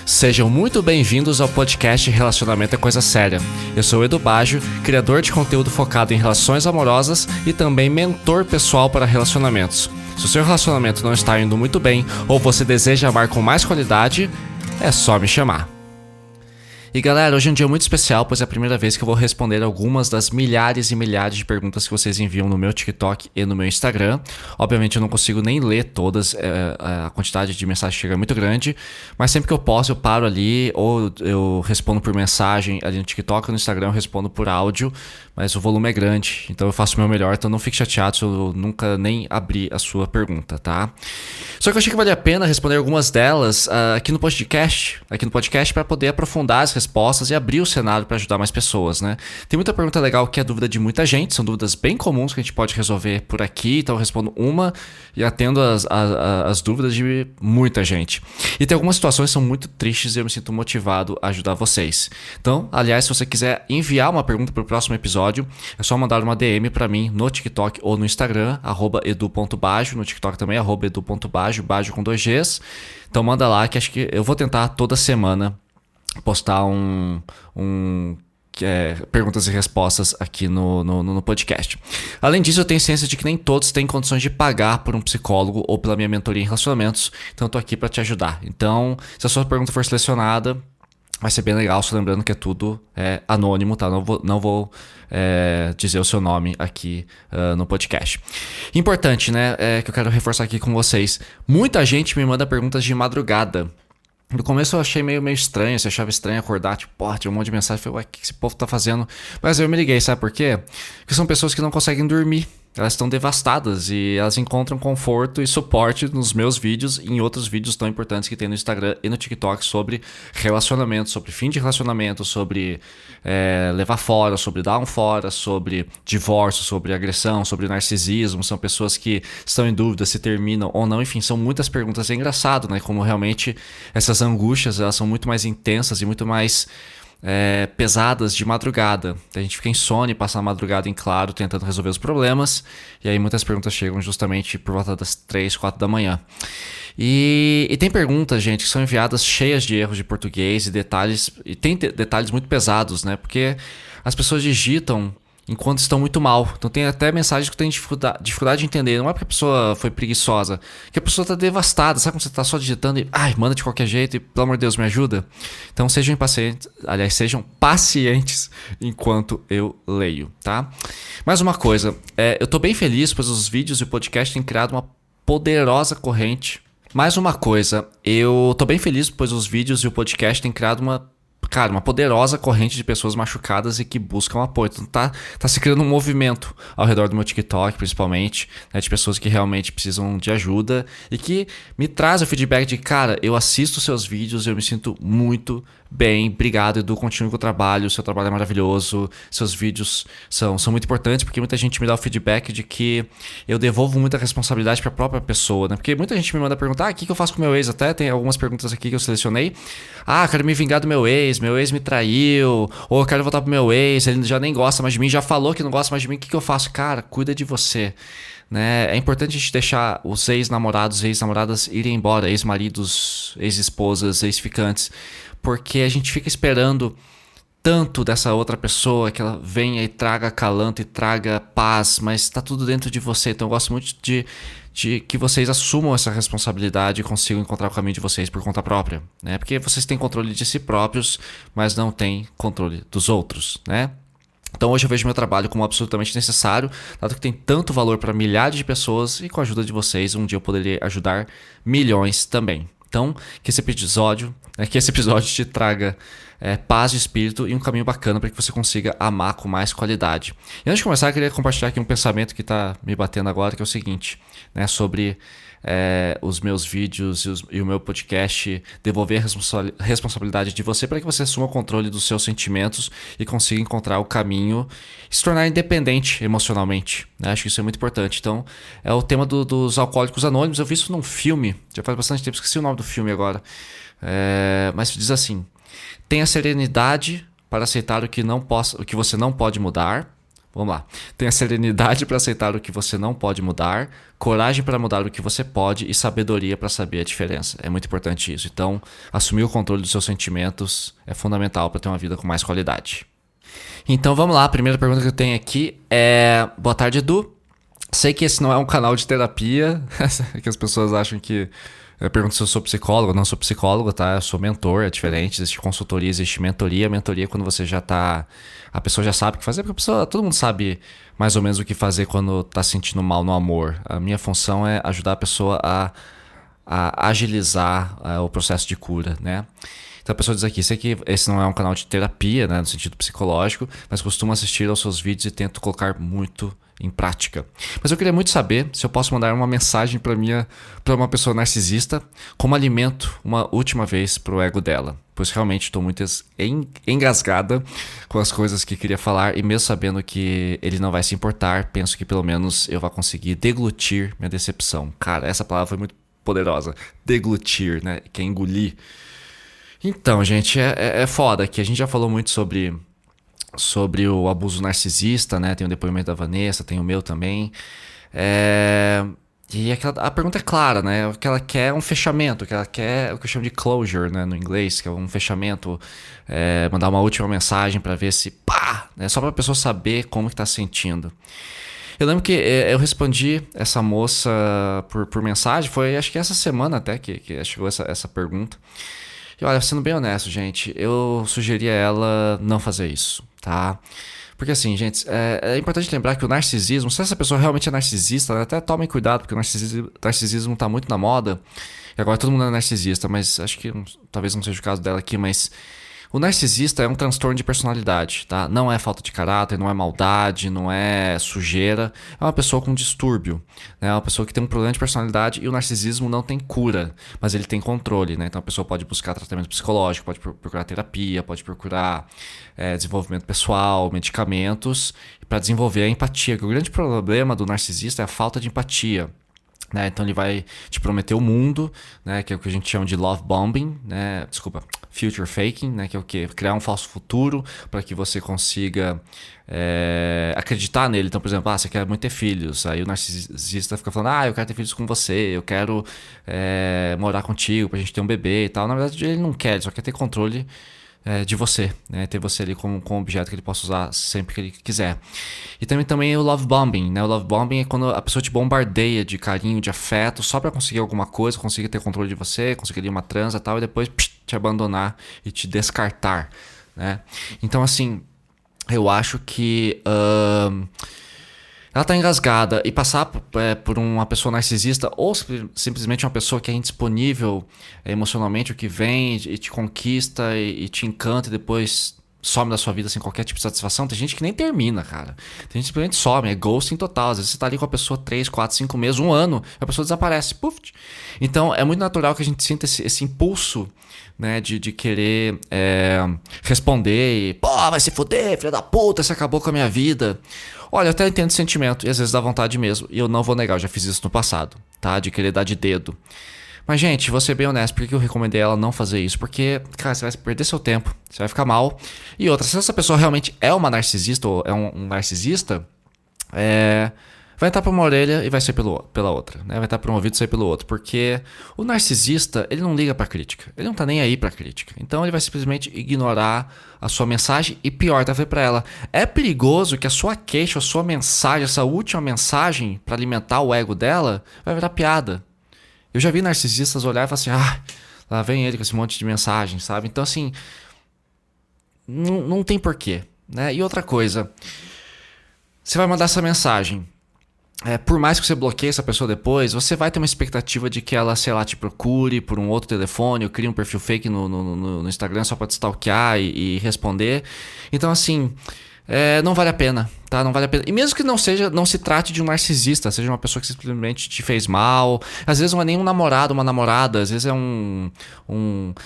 Sejam muito bem-vindos ao podcast Relacionamento é Coisa Séria. Eu sou o Edu Baggio, criador de conteúdo focado em relações amorosas e também mentor pessoal para relacionamentos. Se o seu relacionamento não está indo muito bem ou você deseja amar com mais qualidade, é só me chamar. E galera, hoje é um dia muito especial, pois é a primeira vez que eu vou responder algumas das milhares e milhares de perguntas que vocês enviam no meu TikTok e no meu Instagram. Obviamente eu não consigo nem ler todas, a quantidade de mensagens chega muito grande, mas sempre que eu posso eu paro ali, ou eu respondo por mensagem ali no TikTok ou no Instagram, eu respondo por áudio, mas o volume é grande, então eu faço o meu melhor, então não fique chateado se eu nunca nem abrir a sua pergunta, tá? Só que eu achei que valia a pena responder algumas delas aqui no podcast para poder aprofundar as respostas e abrir o cenário para ajudar mais pessoas, né? Tem muita pergunta legal que é dúvida de muita gente, são dúvidas bem comuns que a gente pode resolver por aqui, então eu respondo uma e atendo as dúvidas de muita gente. E tem algumas situações que são muito tristes e eu me sinto motivado a ajudar vocês. Então, aliás, se você quiser enviar uma pergunta para o próximo episódio, é só mandar uma DM para mim no TikTok ou no Instagram, @edu.baggio, no TikTok também, @edu.baggio, Baggio com 2 Gs. Então manda lá que acho que eu vou tentar toda semana postar perguntas e respostas aqui no podcast. Além disso, eu tenho ciência de que nem todos têm condições de pagar por um psicólogo ou pela minha mentoria em relacionamentos, então eu tô aqui para te ajudar. Então, se a sua pergunta for selecionada, vai ser bem legal, só lembrando que é tudo anônimo, tá? Não vou dizer o seu nome aqui no podcast. Importante, né? Que eu quero reforçar aqui com vocês. Muita gente me manda perguntas de madrugada. No começo eu achei meio estranho, você achava estranho acordar, tipo, tinha um monte de mensagem, falei, ué, o que esse povo tá fazendo? Mas eu me liguei, sabe por quê? Porque são pessoas que não conseguem dormir, elas estão devastadas e elas encontram conforto e suporte nos meus vídeos e em outros vídeos tão importantes que tem no Instagram e no TikTok sobre relacionamento, sobre fim de relacionamento, sobre levar fora, sobre dar um fora, sobre divórcio, sobre agressão, sobre narcisismo. São pessoas que estão em dúvida se terminam ou não, enfim, são muitas perguntas. É engraçado, né? Como realmente essas angústias, elas são muito mais intensas e muito mais pesadas de madrugada. A gente fica insone e passa a madrugada em claro tentando resolver os problemas, e aí muitas perguntas chegam justamente por volta das 3, 4 da manhã. E tem perguntas, gente, que são enviadas cheias de erros de português e detalhes, e tem detalhes muito pesados, né? Porque as pessoas digitam enquanto estão muito mal. Então tem até mensagens que tem dificuldade de entender. Não é porque a pessoa foi preguiçosa, que a pessoa tá devastada. Sabe quando você tá só digitando e manda de qualquer jeito e pelo amor de Deus me ajuda? Então sejam pacientes enquanto eu leio, tá? Mais uma coisa, eu tô bem feliz pois os vídeos e o podcast têm criado uma poderosa corrente. Mais uma coisa, eu tô bem feliz pois os vídeos e o podcast têm criado uma poderosa corrente de pessoas machucadas e que buscam apoio. Então tá se criando um movimento ao redor do meu TikTok, principalmente, né, de pessoas que realmente precisam de ajuda e que me trazem o feedback de, eu assisto seus vídeos e eu me sinto muito bem, obrigado Edu, continue com o trabalho, seu trabalho é maravilhoso, seus vídeos são muito importantes, porque muita gente me dá o feedback de que eu devolvo muita responsabilidade para a própria pessoa, né? Porque muita gente me manda perguntar, o que eu faço com o meu ex? Até tem algumas perguntas aqui que eu selecionei. Quero me vingar do meu ex me traiu, ou eu quero voltar pro meu ex, ele já nem gosta mais de mim, já falou que não gosta mais de mim, o que eu faço? Cuida de você. Né? É importante a gente deixar os ex-namorados e ex-namoradas irem embora, ex-maridos, ex-esposas, ex-ficantes, porque a gente fica esperando tanto dessa outra pessoa que ela venha e traga acalanto e traga paz, mas tá tudo dentro de você. Então eu gosto muito de que vocês assumam essa responsabilidade e consigam encontrar o caminho de vocês por conta própria, né? Porque vocês têm controle de si próprios, mas não têm controle dos outros, né? Então hoje eu vejo meu trabalho como absolutamente necessário, dado que tem tanto valor para milhares de pessoas e com a ajuda de vocês um dia eu poderia ajudar milhões também. Então, que esse episódio te traga paz de espírito e um caminho bacana para que você consiga amar com mais qualidade. E antes de começar, eu queria compartilhar aqui um pensamento que está me batendo agora, que é o seguinte, né, sobre os meus vídeos e o meu podcast, devolver a responsabilidade de você para que você assuma o controle dos seus sentimentos e consiga encontrar o caminho e se tornar independente emocionalmente, né? Acho que isso é muito importante. Então, é o tema dos alcoólicos anônimos. Eu vi isso num filme, já faz bastante tempo, esqueci o nome do filme agora, mas diz assim: tenha serenidade para aceitar o que você não pode mudar, Vamos lá. Tenha serenidade para aceitar o que você não pode mudar, coragem para mudar o que você pode e sabedoria para saber a diferença. É muito importante isso. Então, assumir o controle dos seus sentimentos é fundamental para ter uma vida com mais qualidade. Então, vamos lá. A primeira pergunta que eu tenho aqui é: boa tarde, Edu. Sei que esse não é um canal de terapia, que as pessoas acham que... Eu pergunto se eu sou psicólogo. Eu não sou psicólogo, tá? Eu sou mentor, é diferente. Existe consultoria, existe mentoria. Mentoria é quando você já tá... A pessoa já sabe o que fazer, porque a pessoa, todo mundo sabe mais ou menos o que fazer quando tá sentindo mal no amor. A minha função é ajudar a pessoa a agilizar o processo de cura, né? Então a pessoa diz aqui: sei que esse não é um canal de terapia, né, no sentido psicológico, mas costumo assistir aos seus vídeos e tento colocar muito em prática. Mas eu queria muito saber se eu posso mandar uma mensagem para uma pessoa narcisista como alimento uma última vez pro ego dela. Pois realmente estou muito engasgada com as coisas que queria falar, e mesmo sabendo que ele não vai se importar, penso que pelo menos eu vou conseguir deglutir minha decepção. Cara, essa palavra foi muito poderosa. Deglutir, né? Que é engolir. Então, gente, é foda que a gente já falou muito sobre o abuso narcisista, né? Tem o depoimento da Vanessa, tem o meu também. E a pergunta é clara, né? O que ela quer é um fechamento, o que ela quer é o que eu chamo de closure, né? No inglês, que é um fechamento, mandar uma última mensagem pra ver se pá, né? Só pra pessoa saber como que tá sentindo. Eu lembro que eu respondi essa moça por mensagem, foi acho que essa semana até que chegou essa pergunta. E olha, sendo bem honesto, gente, eu sugeri a ela não fazer isso, tá? Porque assim, gente, é importante lembrar que o narcisismo, se essa pessoa realmente é narcisista, até tomem cuidado, porque o narcisismo tá muito na moda. E agora todo mundo é narcisista, mas acho que talvez não seja o caso dela aqui, mas... O narcisista é um transtorno de personalidade, tá? Não é falta de caráter, não é maldade, não é sujeira. É uma pessoa com distúrbio, né? É uma pessoa que tem um problema de personalidade, e o narcisismo não tem cura, mas ele tem controle, né? Então a pessoa pode buscar tratamento psicológico, pode procurar terapia, pode procurar desenvolvimento pessoal, medicamentos, para desenvolver a empatia. O grande problema do narcisista é a falta de empatia. Né? Então ele vai te prometer o mundo, né? Que é o que a gente chama de love bombing, né? Desculpa, future faking, né? Que é o quê? Criar um falso futuro para que você consiga acreditar nele. Então, por exemplo, você quer muito ter filhos, aí o narcisista fica falando: eu quero ter filhos com você, eu quero morar contigo pra gente ter um bebê e tal. Na verdade ele não quer, ele só quer ter controle de você, né? Ter você ali como objeto que ele possa usar sempre que ele quiser. E também o love bombing, né? O love bombing é quando a pessoa te bombardeia de carinho, de afeto, só pra conseguir alguma coisa, conseguir ter controle de você, conseguir uma transa e tal, e depois te abandonar e te descartar, né? Então, assim, eu acho que... ela tá engasgada, e passar por uma pessoa narcisista, ou simplesmente uma pessoa que é indisponível emocionalmente, o que vem e te conquista e te encanta e depois some da sua vida sem qualquer tipo de satisfação. Tem gente que nem termina, cara. Tem gente que simplesmente some, é ghosting total. Às vezes você tá ali com a pessoa 3, 4, 5 meses, 1 ano, e a pessoa desaparece. Puf. Então é muito natural que a gente sinta esse impulso, né, de querer responder e... vai se fuder, filha da puta, você acabou com a minha vida. Olha, eu até entendo esse sentimento, e às vezes dá vontade mesmo, e eu não vou negar, eu já fiz isso no passado, tá? De querer dar de dedo. Mas, gente, vou ser bem honesto, por que eu recomendei ela não fazer isso? Porque, cara, você vai perder seu tempo, você vai ficar mal. E outra, se essa pessoa realmente é uma narcisista, ou é um narcisista, vai entrar por uma orelha e vai sair pela outra, né? Vai entrar por um ouvido e sair pelo outro. Porque o narcisista, ele não liga pra crítica. Ele não tá nem aí pra crítica. Então ele vai simplesmente ignorar a sua mensagem e pior, tá? Pra ela. É perigoso que a sua queixa, a sua mensagem, essa última mensagem pra alimentar o ego dela, vai virar piada. Eu já vi narcisistas olhar e falar assim: lá vem ele com esse monte de mensagem, sabe? Então assim, não tem porquê, né? E outra coisa, você vai mandar essa mensagem. Por mais que você bloqueie essa pessoa depois, você vai ter uma expectativa de que ela, sei lá, te procure por um outro telefone, ou crie um perfil fake no Instagram só pra te stalkear e responder. Então, assim, não vale a pena, tá? Não vale a pena. E mesmo que não se trate de um narcisista, seja uma pessoa que simplesmente te fez mal, às vezes não é nem um namorado, uma namorada, às vezes é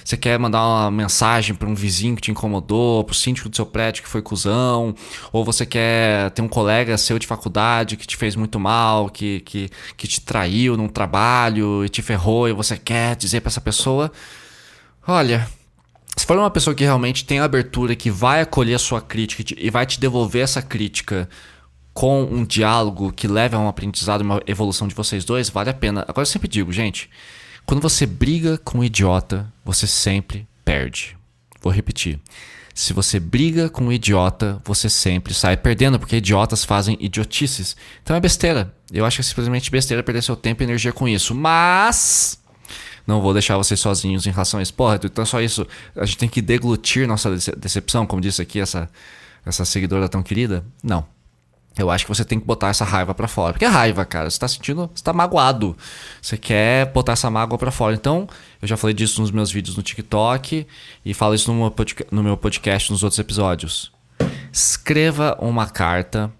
você quer mandar uma mensagem pra um vizinho que te incomodou, pro síndico do seu prédio que foi cuzão, ou você quer ter um colega seu de faculdade que te fez muito mal, que te traiu num trabalho e te ferrou, e você quer dizer pra essa pessoa: olha... Se for uma pessoa que realmente tem abertura, que vai acolher a sua crítica e vai te devolver essa crítica com um diálogo que leve a um aprendizado, uma evolução de vocês dois, vale a pena. Agora eu sempre digo, gente, quando você briga com um idiota, você sempre perde. Vou repetir. Se você briga com um idiota, você sempre sai perdendo, porque idiotas fazem idiotices. Então é besteira. Eu acho que é simplesmente besteira perder seu tempo e energia com isso. Mas não vou deixar vocês sozinhos em relação a isso. Porra, então é só isso. A gente tem que deglutir nossa decepção, como disse aqui essa seguidora tão querida. Não. Eu acho que você tem que botar essa raiva pra fora. Porque é raiva, cara. Você tá sentindo, você tá magoado. Você quer botar essa mágoa pra fora. Então, eu já falei disso nos meus vídeos no TikTok e falo isso no meu podcast nos outros episódios. Escreva uma carta,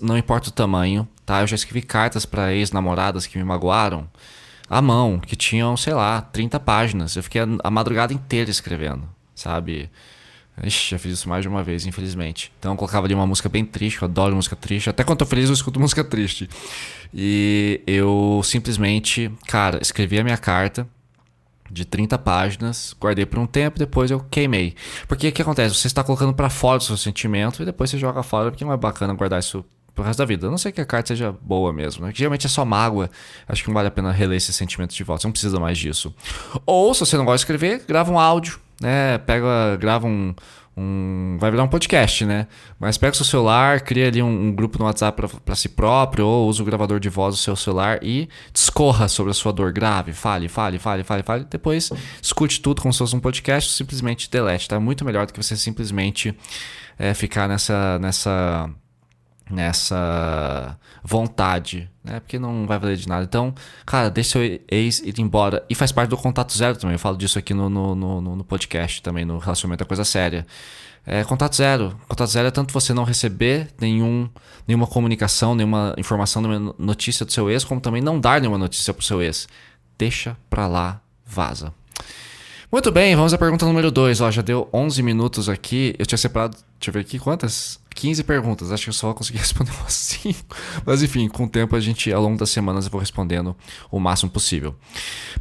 não importa o tamanho, tá? Eu já escrevi cartas pra ex-namoradas que me magoaram à mão, que tinham, sei lá, 30 páginas. Eu fiquei a madrugada inteira escrevendo, sabe? Ixi, já fiz isso mais de uma vez, infelizmente. Então eu colocava ali uma música bem triste, eu adoro música triste. Até quando tô feliz eu escuto música triste. E eu simplesmente, cara, escrevi a minha carta de 30 páginas, guardei por um tempo, depois eu queimei. Porque o que acontece? Você está colocando pra fora o seu sentimento e depois você joga fora, porque não é bacana guardar isso pro resto da vida. A não ser que a carta seja boa mesmo, né? Que geralmente é só mágoa. Acho que não vale a pena reler esse sentimento de volta. Você não precisa mais disso. Ou, se você não gosta de escrever, grava um áudio, né? Grava vai virar um podcast, né? Mas pega o seu celular, cria ali um grupo no WhatsApp para si próprio, ou usa o gravador de voz do seu celular e discorra sobre a sua dor. Grave, fale. Depois escute tudo como se fosse um podcast, simplesmente delete. Tá muito melhor do que você simplesmente ficar nessa vontade, né? Porque não vai valer de nada. Então, cara, deixa seu ex ir embora. E faz parte do contato zero também. Eu falo disso aqui no podcast também, no Relacionamento é Coisa Séria. Contato zero. Contato zero é tanto você não receber nenhuma comunicação, nenhuma informação, nenhuma notícia do seu ex, como também não dar nenhuma notícia pro seu ex. Deixa pra lá, vaza. Muito bem, vamos à pergunta número 2. Já deu 11 minutos aqui. Eu tinha separado, deixa eu ver aqui, quantas? 15 perguntas. Acho que eu só consegui responder umas 5. Mas enfim, com o tempo ao longo das semanas, eu vou respondendo o máximo possível.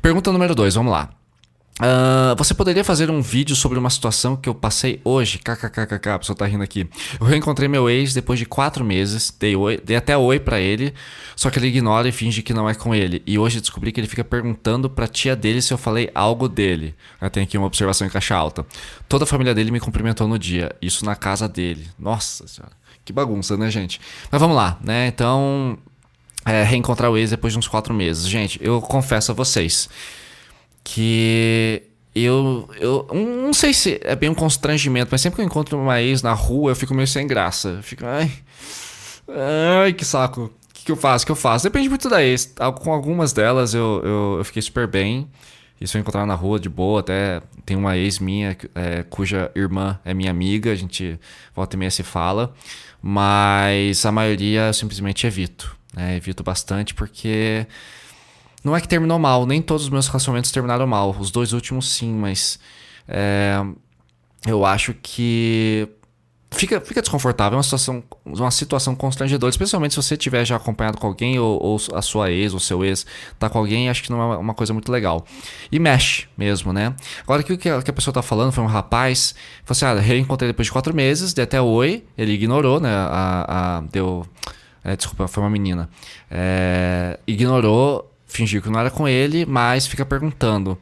Pergunta número 2, vamos lá. Você poderia fazer um vídeo sobre uma situação que eu passei hoje? KKKKK, a pessoa tá rindo aqui. Eu reencontrei meu ex depois de 4 meses, dei até oi pra ele, só que ele ignora e finge que não é com ele. E hoje descobri que ele fica perguntando pra tia dele se eu falei algo dele. Tem aqui uma observação em caixa alta. Toda a família dele me cumprimentou no dia, isso na casa dele. Nossa senhora, que bagunça, né, gente? Mas vamos lá, né? Então, reencontrar o ex depois de uns 4 meses. Gente, eu confesso a vocês que eu não sei se é bem um constrangimento, mas sempre que eu encontro uma ex na rua, eu fico meio sem graça. Eu fico, ai, que saco. O que eu faço? Depende muito da ex. Com algumas delas eu fiquei super bem. E se eu encontrar na rua de boa, até tem uma ex minha cuja irmã é minha amiga, a gente volta e meia se fala. Mas a maioria eu simplesmente evito. Evito bastante porque não é que terminou mal, nem todos os meus relacionamentos terminaram mal. Os 2 últimos sim, mas eu acho que fica desconfortável. É uma situação constrangedora, especialmente se você tiver já acompanhado com alguém ou a sua ex ou seu ex tá com alguém, acho que não é uma coisa muito legal. E mexe mesmo, né? Agora, o que a pessoa tá falando foi um rapaz, falou assim, reencontrei depois de 4 meses, dei até oi, ele ignorou, né? Desculpa, foi uma menina. Ignorou, fingiu que não era com ele, mas fica perguntando.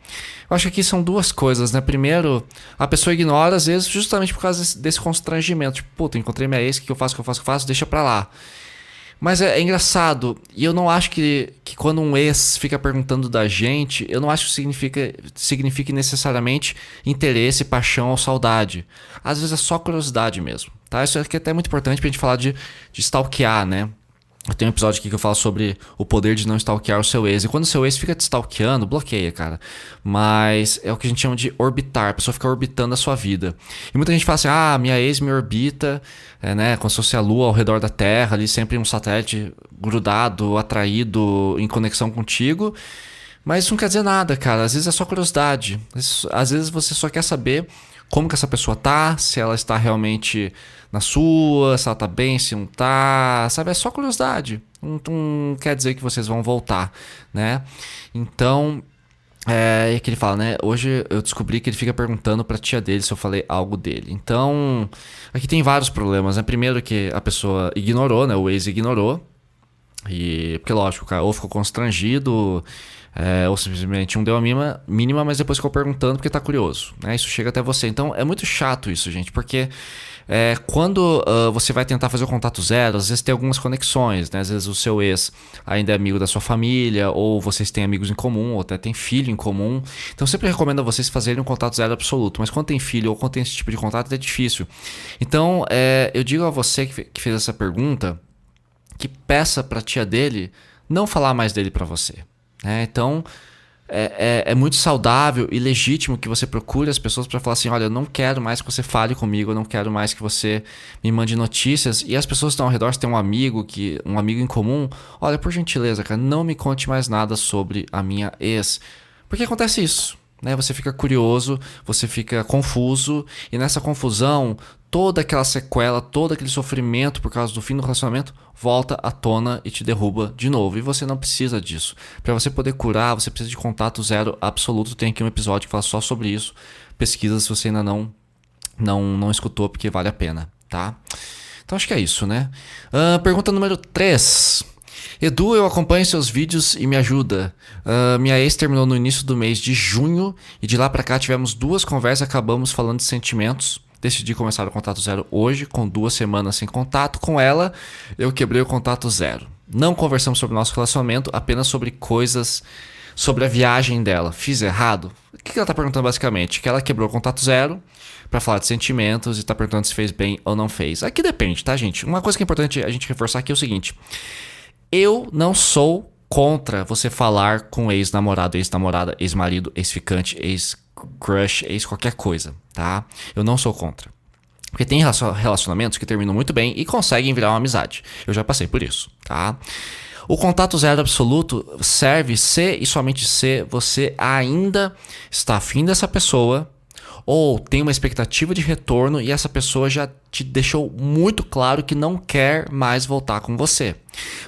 Eu acho que aqui são 2 coisas, né? Primeiro, a pessoa ignora, às vezes, justamente por causa desse constrangimento. Tipo, puta, encontrei minha ex, o que eu faço? Deixa pra lá. Mas é engraçado, e eu não acho que quando um ex fica perguntando da gente, eu não acho que signifique necessariamente interesse, paixão ou saudade. Às vezes é só curiosidade mesmo, tá? Isso aqui é até muito importante pra gente falar de stalkear, né? Eu tenho um episódio aqui que eu falo sobre o poder de não stalkear o seu ex. E quando o seu ex fica te stalkeando, bloqueia, cara. Mas é o que a gente chama de orbitar. A pessoa fica orbitando a sua vida. E muita gente fala assim, minha ex me orbita, né? Como se fosse a lua ao redor da Terra, ali sempre um satélite grudado, atraído, em conexão contigo. Mas isso não quer dizer nada, cara. Às vezes é só curiosidade. Às vezes você só quer saber como que essa pessoa tá, se ela está realmente na sua, se ela tá bem, se não tá, sabe? É só curiosidade. Não quer dizer que vocês vão voltar, né? Então, E que ele fala, né? Hoje eu descobri que ele fica perguntando pra tia dele se eu falei algo dele. Então, aqui tem vários problemas, né? Primeiro que a pessoa ignorou, né? O ex ignorou. Porque lógico, o cara ou ficou constrangido, ou simplesmente não deu a mínima, mas depois ficou perguntando porque tá curioso, né? Isso chega até você. Então é muito chato isso, gente, porque quando você vai tentar fazer o contato zero, às vezes tem algumas conexões, né? Às vezes o seu ex ainda é amigo da sua família, ou vocês têm amigos em comum, ou até tem filho em comum. Então eu sempre recomendo a vocês fazerem um contato zero absoluto, mas quando tem filho ou quando tem esse tipo de contato é difícil. Então eu digo a você que fez essa pergunta, que peça pra tia dele não falar mais dele pra você, né? Então é muito saudável e legítimo que você procure as pessoas pra falar assim: olha, eu não quero mais que você fale comigo, eu não quero mais que você me mande notícias. E as pessoas que estão ao redor, se tem um amigo em comum, olha, por gentileza, cara, não me conte mais nada sobre a minha ex, porque acontece isso, né? Você fica curioso, você fica confuso, e nessa confusão toda aquela sequela, todo aquele sofrimento por causa do fim do relacionamento volta à tona e te derruba de novo. E você não precisa disso. Para você poder curar, você precisa de contato zero absoluto. Tem aqui um episódio que fala só sobre isso. Pesquisa se você ainda não escutou, porque vale a pena, tá? Então acho que é isso, né? Pergunta número 3. Edu, eu acompanho seus vídeos e me ajuda. Minha ex terminou no início do mês de junho e de lá pra cá tivemos 2 conversas e acabamos falando de sentimentos. Decidi começar o contato zero hoje, com 2 semanas sem contato com ela. Eu quebrei o contato zero. Não conversamos sobre o nosso relacionamento, apenas sobre coisas, sobre a viagem dela. Fiz errado? O que ela tá perguntando basicamente? Que ela quebrou o contato zero pra falar de sentimentos e tá perguntando se fez bem ou não fez. Aqui depende, tá, gente? Uma coisa que é importante a gente reforçar aqui é o seguinte: eu não sou contra você falar com ex-namorado, ex-namorada, ex-marido, ex-ficante, ex-crush, ex-qualquer coisa, tá? Eu não sou contra. Porque tem relacionamentos que terminam muito bem e conseguem virar uma amizade. Eu já passei por isso, tá? O contato zero absoluto serve se e somente se você ainda está afim dessa pessoa, ou tem uma expectativa de retorno e essa pessoa já te deixou muito claro que não quer mais voltar com você.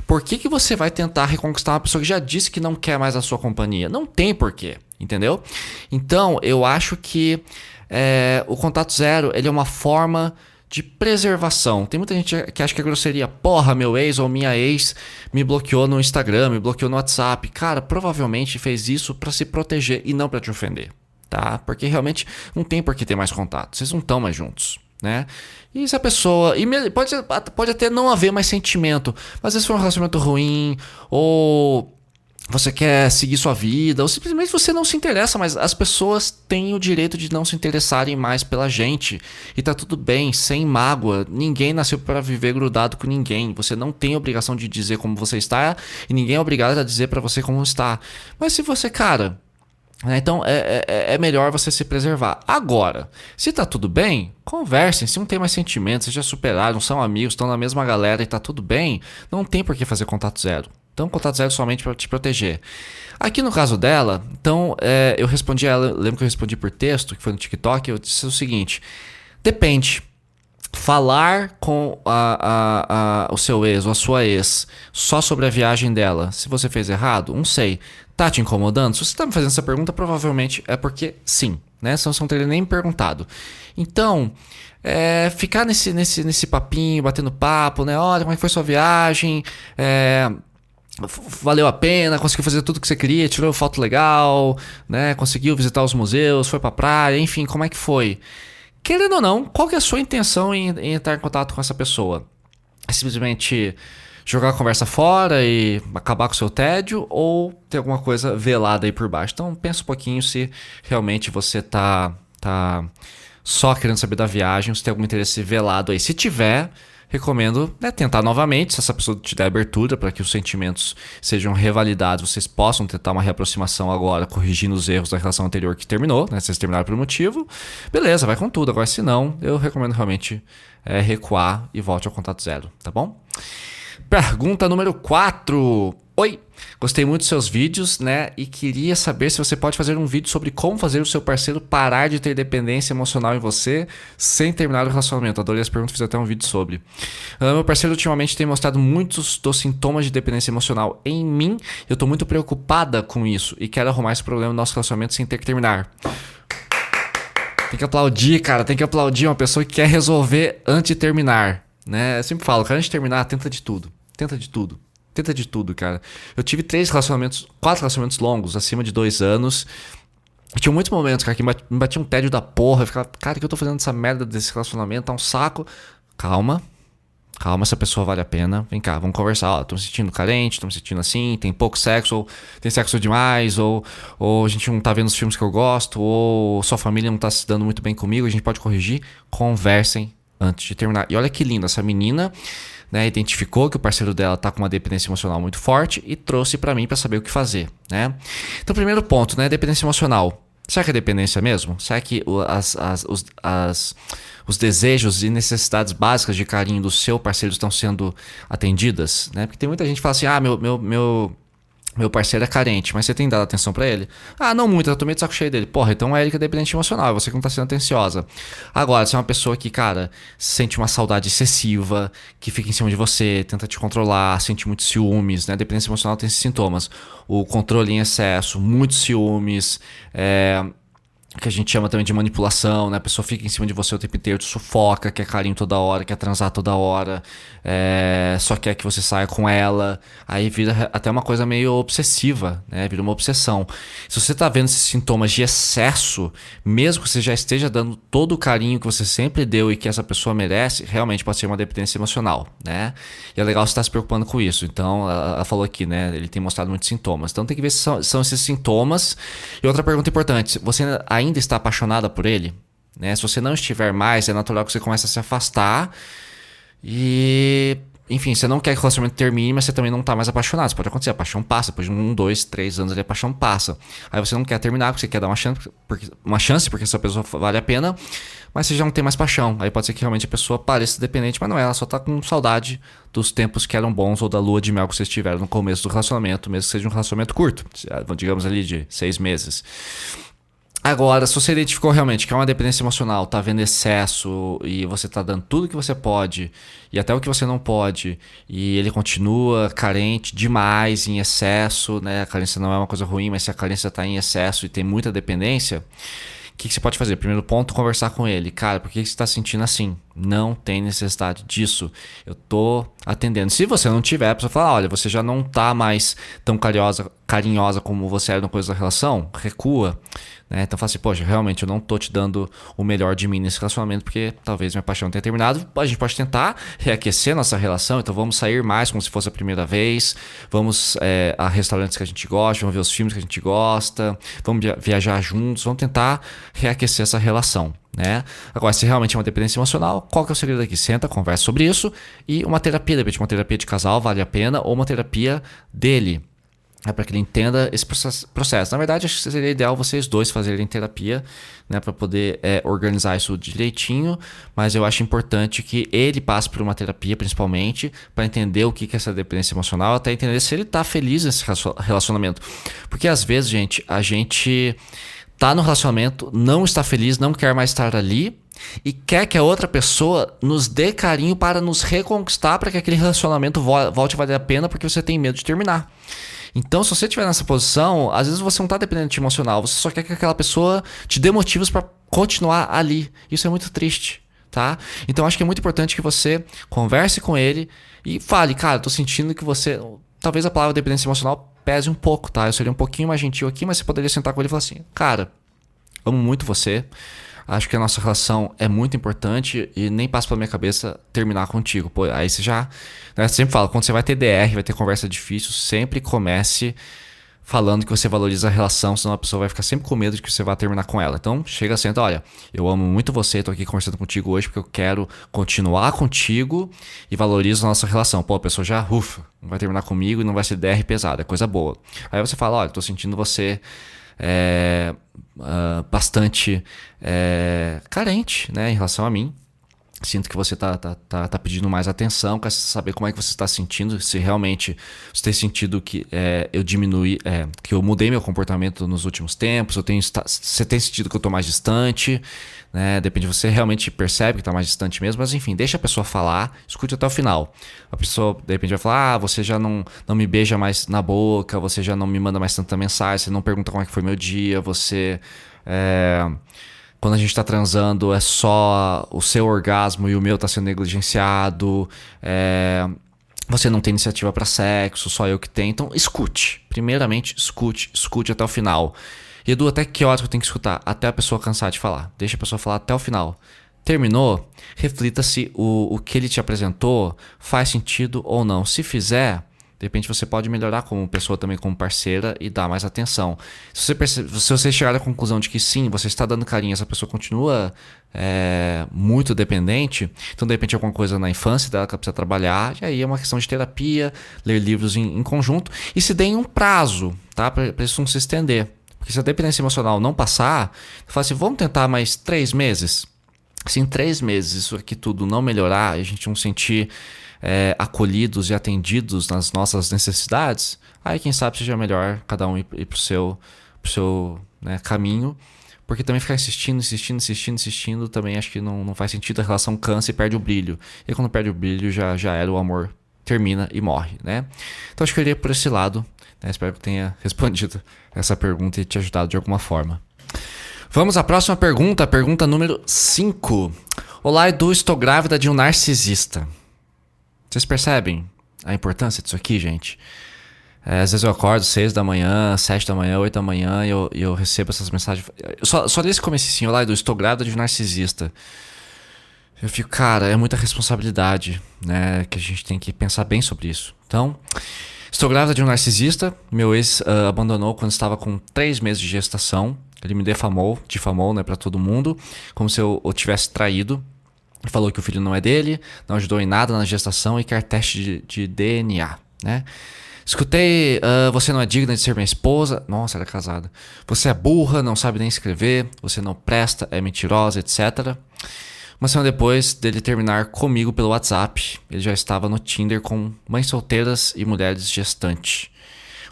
Por que você vai tentar reconquistar uma pessoa que já disse que não quer mais a sua companhia? Não tem porquê, entendeu? Então, eu acho que o contato zero ele é uma forma de preservação. Tem muita gente que acha que é grosseria. Porra, meu ex ou minha ex me bloqueou no Instagram, me bloqueou no WhatsApp. Cara, provavelmente fez isso para se proteger e não para te ofender. Tá? Porque realmente não tem por que ter mais contato. Vocês não estão mais juntos, né? E se a pessoa... pode até não haver mais sentimento, mas às vezes foi um relacionamento ruim, ou você quer seguir sua vida, ou simplesmente você não se interessa, mas as pessoas têm o direito de não se interessarem mais pela gente. E tá tudo bem, sem mágoa. Ninguém nasceu para viver grudado com ninguém. Você não tem obrigação de dizer como você está, e ninguém é obrigado a dizer para você como está. Mas se você, cara... Então é melhor você se preservar. Agora, se tá tudo bem, conversem. Se não tem mais sentimentos, vocês já superaram, são amigos, estão na mesma galera e tá tudo bem, não tem por que fazer contato zero. Então, contato zero somente para te proteger. Aqui no caso dela, então eu respondi a ela, lembro que eu respondi por texto, que foi no TikTok, eu disse o seguinte: depende. Falar com o seu ex ou a sua ex só sobre a viagem dela, se você fez errado, não sei. Tá te incomodando? Se você tá me fazendo essa pergunta, provavelmente é porque sim, né? Senão você não teria nem me perguntado. Então, ficar nesse papinho, batendo papo, né? Olha, como é que foi sua viagem? Valeu a pena, conseguiu fazer tudo que você queria, tirou foto legal, né? Conseguiu visitar os museus, foi pra praia, enfim, como é que foi? Querendo ou não, qual que é a sua intenção em entrar em contato com essa pessoa? É simplesmente jogar a conversa fora e acabar com o seu tédio, ou ter alguma coisa velada aí por baixo? Então pensa um pouquinho se realmente você tá só querendo saber da viagem, ou se tem algum interesse velado aí. Se tiver, recomendo tentar novamente, se essa pessoa te der abertura para que os sentimentos sejam revalidados, vocês possam tentar uma reaproximação agora, corrigindo os erros da relação anterior que terminou, né? Vocês terminaram por um motivo, beleza, vai com tudo. Agora, se não, eu recomendo realmente recuar e volte ao contato zero, tá bom? Pergunta número 4. Oi, gostei muito dos seus vídeos, né? E queria saber se você pode fazer um vídeo sobre como fazer o seu parceiro parar de ter dependência emocional em você sem terminar o relacionamento. Adorei as perguntas, fiz até um vídeo sobre. Meu parceiro ultimamente tem mostrado muitos dos sintomas de dependência emocional em mim. Eu tô muito preocupada com isso e quero arrumar esse problema no nosso relacionamento sem ter que terminar. Tem que aplaudir, cara. Tem que aplaudir uma pessoa que quer resolver antes de terminar, né? Eu sempre falo, cara, antes de terminar, tenta de tudo. Tenta de tudo. Tenta de tudo, cara. Eu tive 4 relacionamentos longos, acima de 2 anos. E tinha muitos momentos, cara, que me batia um tédio da porra. Eu ficava, cara, o que eu tô fazendo essa merda desse relacionamento? Tá um saco. Calma, essa pessoa vale a pena. Vem cá, vamos conversar. Ó, tô me sentindo carente, tô me sentindo assim, tem pouco sexo, ou tem sexo demais, ou a gente não tá vendo os filmes que eu gosto, ou sua família não tá se dando muito bem comigo, a gente pode corrigir. Conversem antes de terminar. E olha que linda, essa menina, né, identificou que o parceiro dela tá com uma dependência emocional muito forte e trouxe pra mim pra saber o que fazer, né? Então, primeiro ponto, né, dependência emocional. Será que é dependência mesmo? Será que os desejos e necessidades básicas de carinho do seu parceiro estão sendo atendidas, né? Porque tem muita gente que fala assim, meu parceiro é carente, mas você tem dado atenção pra ele? Ah, não muito, eu tô meio de saco cheio dele. Porra, então é ele que é dependente emocional, é você que não tá sendo atenciosa. Agora, se é uma pessoa que, cara, sente uma saudade excessiva, que fica em cima de você, tenta te controlar, sente muitos ciúmes, né? Dependência emocional tem esses sintomas. O controle em excesso, muitos ciúmes, que a gente chama também de manipulação, né? A pessoa fica em cima de você o tempo inteiro, te sufoca, quer carinho toda hora, quer transar toda hora, só quer que você saia com ela. Aí vira até uma coisa meio obsessiva, né? Vira uma obsessão. Se você tá vendo esses sintomas de excesso, mesmo que você já esteja dando todo o carinho que você sempre deu e que essa pessoa merece, realmente pode ser uma dependência emocional, né? E é legal você estar se preocupando com isso. Então, ela falou aqui, né? Ele tem mostrado muitos sintomas. Então tem que ver se são esses sintomas. E outra pergunta importante, você ainda está apaixonada por ele, né? Se você não estiver mais, é natural que você comece a se afastar e, enfim, você não quer que o relacionamento termine, mas você também não está mais apaixonado. Isso pode acontecer, a paixão passa, depois de 1, 2, 3 anos ali a paixão passa. Aí você não quer terminar porque você quer dar uma chance porque essa pessoa vale a pena, mas você já não tem mais paixão. Aí pode ser que realmente a pessoa pareça dependente, mas não é, ela só está com saudade dos tempos que eram bons ou da lua de mel que vocês tiveram no começo do relacionamento, mesmo que seja um relacionamento curto, digamos ali de 6 meses. Agora, se você identificou realmente que é uma dependência emocional, tá vendo excesso e você tá dando tudo que você pode e até o que você não pode e ele continua carente demais, em excesso, né? A carência não é uma coisa ruim, mas se a carência tá em excesso e tem muita dependência, o que você pode fazer? Primeiro ponto, conversar com ele. Cara, por que você está sentindo assim? Não tem necessidade disso. Eu tô atendendo. Se você não tiver, a pessoa fala, olha, você já não tá mais tão carinhosa como você era no começo da relação, recua. Né? Então fala assim, poxa, realmente eu não tô te dando o melhor de mim nesse relacionamento porque talvez minha paixão tenha terminado. A gente pode tentar reaquecer nossa relação, então vamos sair mais como se fosse a primeira vez, vamos a restaurantes que a gente gosta, vamos ver os filmes que a gente gosta, vamos viajar juntos, vamos tentar reaquecer essa relação. Né? Agora, se realmente é uma dependência emocional, qual que é o segredo aqui? Senta, conversa sobre isso e uma terapia, de repente uma terapia de casal vale a pena ou uma terapia dele. Para que ele entenda esse processo. Na verdade, acho que seria ideal vocês dois fazerem terapia, né, para poder organizar isso direitinho, mas eu acho importante que ele passe por uma terapia, principalmente, para entender o que é essa dependência emocional, até entender se ele está feliz nesse relacionamento. Porque às vezes, gente, a gente tá no relacionamento, não está feliz, não quer mais estar ali, e quer que a outra pessoa nos dê carinho para nos reconquistar, para que aquele relacionamento volte a valer a pena, porque você tem medo de terminar. Então, se você estiver nessa posição, às vezes você não está dependente de emocional, você só quer que aquela pessoa te dê motivos para continuar ali. Isso é muito triste, tá? Então, acho que é muito importante que você converse com ele e fale, cara, tô sentindo que você... Talvez a palavra dependência emocional pese um pouco, tá? Eu seria um pouquinho mais gentil aqui, mas você poderia sentar com ele e falar assim, cara, amo muito você, acho que a nossa relação é muito importante e nem passa pela minha cabeça terminar contigo. Pô, aí você já... Né, sempre fala, quando você vai ter DR, vai ter conversa difícil, sempre comece falando que você valoriza a relação, senão a pessoa vai ficar sempre com medo de que você vai terminar com ela. Então, chega, senta, olha, eu amo muito você, tô aqui conversando contigo hoje porque eu quero continuar contigo e valorizo a nossa relação. Pô, a pessoa já, ufa, não vai terminar comigo e não vai ser DR pesado, é coisa boa. Aí você fala, olha, tô sentindo você... bastante carente, né, em relação a mim. Sinto que você tá pedindo mais atenção, quer saber como é que você está sentindo, se realmente você tem sentido que eu diminui, que eu mudei meu comportamento nos últimos tempos, você tem sentido que eu tô mais distante, né? Depende, você realmente percebe que tá mais distante mesmo, mas enfim, deixa a pessoa falar, escute até o final. A pessoa de repente vai falar, você já não me beija mais na boca, você já não me manda mais tanta mensagem, você não pergunta como é que foi meu dia, você... quando a gente tá transando é só o seu orgasmo e o meu tá sendo negligenciado. Você não tem iniciativa pra sexo, só eu que tenho. Então escute. Primeiramente, escute até o final. E Edu, até que horas eu tenho que escutar? Até a pessoa cansar de falar. Deixa a pessoa falar até o final. Terminou? Reflita se o que ele te apresentou faz sentido ou não. Se fizer, de repente você pode melhorar como pessoa também, como parceira, e dar mais atenção. Se você chegar à conclusão de que sim, você está dando carinho, essa pessoa continua muito dependente, então de repente alguma coisa na infância dela que ela precisa trabalhar, e aí é uma questão de terapia, ler livros em conjunto, e se deem um prazo, tá? Para isso não se estender. Porque se a dependência emocional não passar, fala assim, vamos tentar mais 3 meses? Se em 3 meses isso aqui tudo não melhorar, e a gente não sentir acolhidos e atendidos nas nossas necessidades, aí quem sabe seja melhor cada um ir pro seu caminho, porque também ficar insistindo também acho que não faz sentido, a relação cansa e perde o brilho, e quando perde o brilho já era, o amor termina e morre, né? Então acho que eu iria por esse lado, né? Espero que eu tenha respondido essa pergunta e te ajudado de alguma forma. Vamos à próxima pergunta, a pergunta número 5. Olá, Edu, estou grávida de um narcisista. Vocês percebem a importância disso aqui, gente? Às vezes eu acordo 6 da manhã, 7 da manhã, 8 da manhã e eu recebo essas mensagens. Só li esse comecinho, lá, Edu, estou grávida de um narcisista. Eu fico, cara, é muita responsabilidade, né? Que a gente tem que pensar bem sobre isso. Então, estou grávida de um narcisista. Meu ex abandonou quando estava com 3 meses de gestação. Ele me difamou, né, pra todo mundo, como se eu tivesse traído. Falou que o filho não é dele, não ajudou em nada na gestação e quer teste de DNA, né? Escutei, você não é digna de ser minha esposa. Nossa, era casada. Você é burra, não sabe nem escrever, você não presta, é mentirosa, etc. Uma semana depois dele terminar comigo pelo WhatsApp, ele já estava no Tinder com mães solteiras e mulheres gestantes.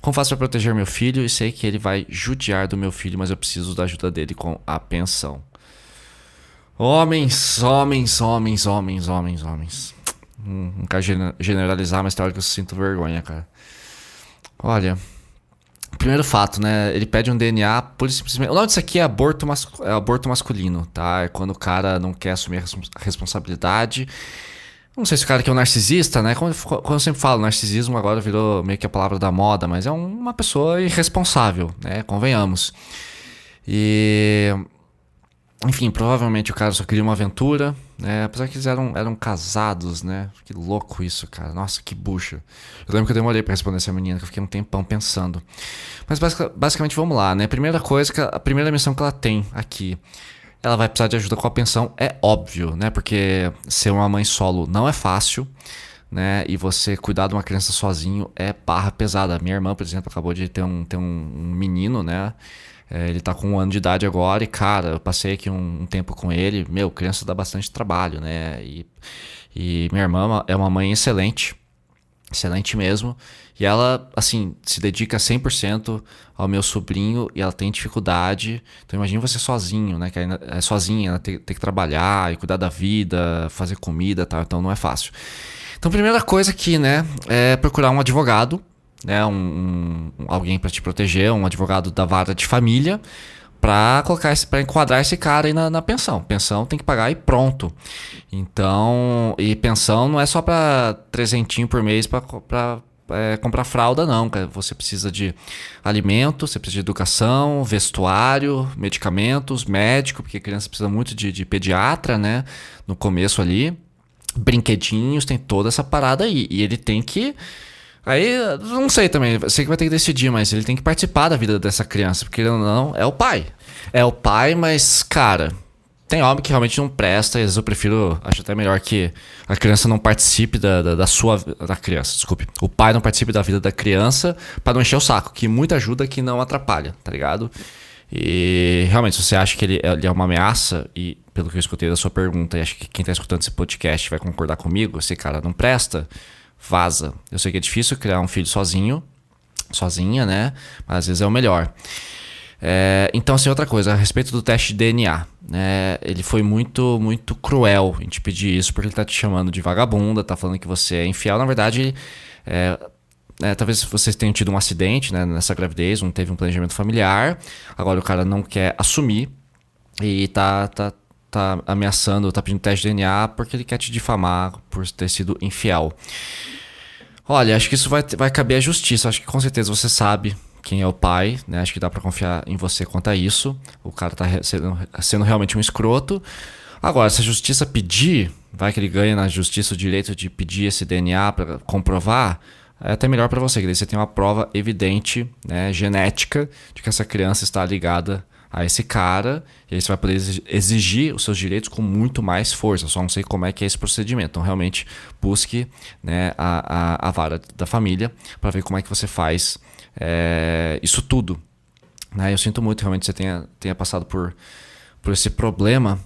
Como faço para proteger meu filho e sei que ele vai judiar do meu filho, mas eu preciso da ajuda dele com a pensão. Homens. Não quero generalizar, mas tem hora que eu sinto vergonha, cara. Olha, primeiro fato, né? Ele pede um DNA pura e simplesmente. O nome disso aqui é aborto masculino, tá? É quando o cara não quer assumir a responsabilidade. Não sei se o cara aqui é um narcisista, né? Quando eu sempre falo, narcisismo agora virou meio que a palavra da moda, mas é uma pessoa irresponsável, né? Convenhamos. Enfim, provavelmente o cara só queria uma aventura, né? Apesar que eles eram casados, né? Que louco isso, cara. Nossa, que bucha. Eu lembro que eu demorei pra responder essa menina, que eu fiquei um tempão pensando. Mas basicamente vamos lá, né? A primeira missão que ela tem aqui, ela vai precisar de ajuda com a pensão, é óbvio, né? Porque ser uma mãe solo não é fácil, né? E você cuidar de uma criança sozinho é barra pesada. Minha irmã, por exemplo, acabou de ter um menino, né? Ele tá com 1 ano de idade agora e, cara, eu passei aqui um tempo com ele. Meu, criança dá bastante trabalho, né? E minha irmã é uma mãe excelente mesmo. E ela, assim, se dedica 100% ao meu sobrinho e ela tem dificuldade. Então imagina você sozinho, né? Que ainda é sozinha, ela tem que trabalhar e cuidar da vida, fazer comida e tal. Então não é fácil. Então a primeira coisa aqui, né, é procurar um advogado, né, alguém para te proteger, um advogado da vara de família, para enquadrar esse cara aí na pensão. Pensão tem que pagar e pronto. Então, e pensão não é só para 300 por mês para comprar fralda, não, cara. Você precisa de alimento, você precisa de educação, vestuário, medicamentos, médico, porque criança precisa muito de pediatra, né, no começo ali, brinquedinhos, tem toda essa parada aí. E ele tem que... Aí, não sei também, sei que vai ter que decidir, mas ele tem que participar da vida dessa criança, porque ele não é o pai. É o pai, mas, cara, tem homem que realmente não presta, e às vezes eu prefiro, acho até melhor que a criança não participe da criança, desculpe. O pai não participe da vida da criança pra não encher o saco, que muita ajuda que não atrapalha, tá ligado? E realmente, se você acha que ele é uma ameaça e pelo que eu escutei da sua pergunta, e acho que quem tá escutando esse podcast vai concordar comigo, esse cara não presta, vaza. Eu sei que é difícil criar um filho sozinha, né? Mas às vezes é o melhor. Então, assim, outra coisa, a respeito do teste de DNA, né? Ele foi muito, muito cruel em te pedir isso, porque ele tá te chamando de vagabunda, tá falando que você é infiel. Na verdade, talvez vocês tenham tido um acidente, né, nessa gravidez, não teve um planejamento familiar. Agora o cara não quer assumir e tá ameaçando, tá pedindo teste de DNA porque ele quer te difamar por ter sido infiel. Olha, acho que isso vai caber à justiça. Acho que com certeza você sabe quem é o pai, né? Acho que dá pra confiar em você quanto a isso. O cara tá sendo realmente um escroto. Agora, se a justiça pedir, vai que ele ganha na justiça o direito de pedir esse DNA pra comprovar, é até melhor pra você, que daí você tem uma prova evidente, né, genética, de que essa criança está ligada a esse cara, e aí você vai poder exigir os seus direitos com muito mais força. Só não sei como é que é esse procedimento. Então, realmente, busque, né, a vara da família para ver como é que você faz isso tudo. Né? Eu sinto muito, realmente, que você tenha passado por esse problema.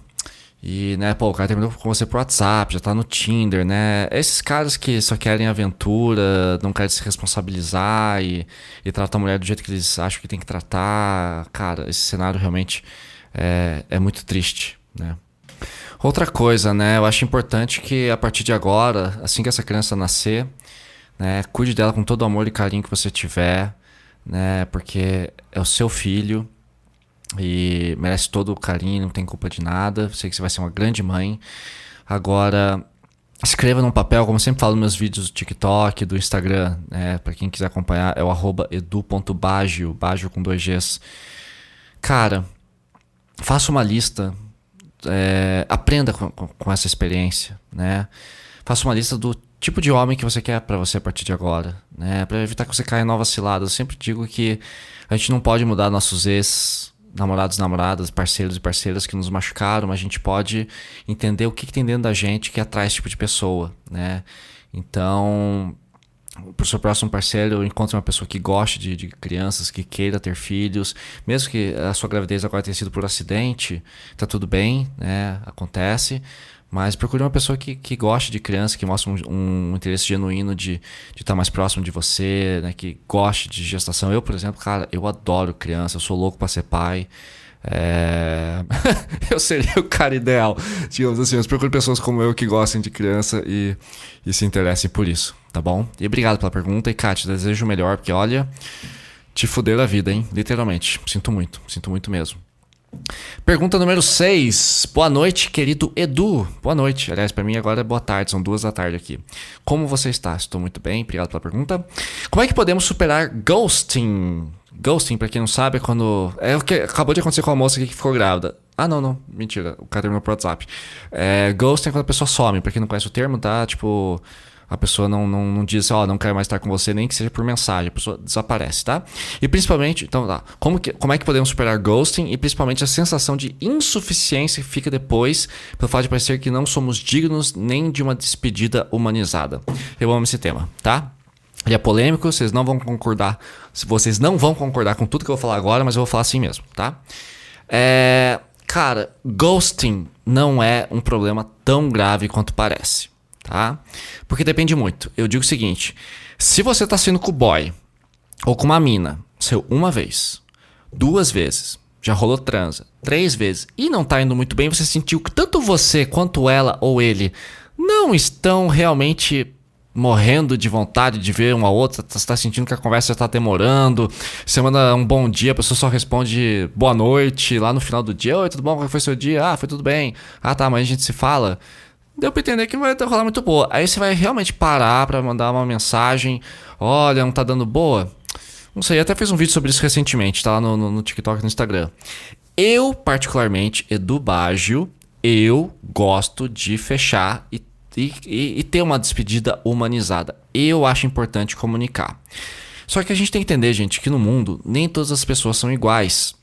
E, né, o cara terminou com você por WhatsApp, já tá no Tinder, né? Esses caras que só querem aventura, não querem se responsabilizar e tratam a mulher do jeito que eles acham que tem que tratar. Cara, esse cenário realmente é muito triste, né? Outra coisa, né? Eu acho importante que a partir de agora, assim que essa criança nascer, né, cuide dela com todo o amor e carinho que você tiver, né? Porque é o seu filho. E merece todo o carinho, não tem culpa de nada. Sei que você vai ser uma grande mãe. Agora, escreva num papel, como eu sempre falo nos meus vídeos do TikTok, do Instagram, né? Pra quem quiser acompanhar, é o @edu.bagio, Bagio com 2 Gs. Cara, faça uma lista, aprenda com essa experiência, né? Faça uma lista do tipo de homem que você quer pra você a partir de agora, né? Pra evitar que você caia em novas ciladas. Eu sempre digo que a gente não pode mudar nossos namorados, namoradas, parceiros e parceiras que nos machucaram, mas a gente pode entender o que tem dentro da gente que atrai esse tipo de pessoa, né? Então, pro seu próximo parceiro, encontre uma pessoa que goste de crianças, que queira ter filhos, mesmo que a sua gravidez agora tenha sido por acidente, tá tudo bem, né? Acontece. Mas procure uma pessoa que goste de criança, que mostre um interesse genuíno de estar mais próximo de você, né? Que goste de gestação. Eu, por exemplo, cara, eu adoro criança, eu sou louco pra ser pai. Eu seria o cara ideal, digamos assim. Mas procure pessoas como eu que gostem de criança e se interessem por isso, tá bom? E obrigado pela pergunta. E, Kátia, desejo o melhor, porque olha, te fuderam a vida, hein? Literalmente. Sinto muito mesmo. Pergunta número 6. Boa noite, querido Edu. Boa noite. Aliás, pra mim agora é boa tarde, são 2 da tarde aqui. Como você está? Estou muito bem, obrigado pela pergunta. Como é que podemos superar ghosting? Ghosting, pra quem não sabe, é quando... É o que acabou de acontecer com a moça aqui que ficou grávida. Ah, não. Mentira. O cara terminou pro WhatsApp. Ghosting é quando a pessoa some. Pra quem não conhece o termo, tá? Tipo... A pessoa não diz assim, não quero mais estar com você, nem que seja por mensagem. A pessoa desaparece, tá? E principalmente, então tá, como é que podemos superar ghosting e principalmente a sensação de insuficiência que fica depois pelo fato de parecer que não somos dignos nem de uma despedida humanizada. Eu amo esse tema, tá? Ele é polêmico, vocês não vão concordar com tudo que eu vou falar agora, mas eu vou falar assim mesmo, tá? Cara, ghosting não é um problema tão grave quanto parece. Tá? Porque depende muito. Eu digo o seguinte: se você tá sendo com o boy ou com uma mina, saiu uma vez, 2 vezes, já rolou transa, 3 vezes e não tá indo muito bem, você sentiu que tanto você quanto ela ou ele não estão realmente morrendo de vontade de ver uma outra, você tá sentindo que a conversa já tá demorando, você manda um bom dia, a pessoa só responde boa noite lá no final do dia: oi, tudo bom? Como foi seu dia? Ah, foi tudo bem. Ah, tá, amanhã a gente se fala. Deu pra entender que não vai rolar muito boa. Aí você vai realmente parar pra mandar uma mensagem: olha, não tá dando boa? Não sei, até fiz um vídeo sobre isso recentemente, tá lá no TikTok e no Instagram. Eu, particularmente, Edu Bagio, eu gosto de fechar e ter uma despedida humanizada. Eu acho importante comunicar. Só que a gente tem que entender, gente, que no mundo nem todas as pessoas são iguais.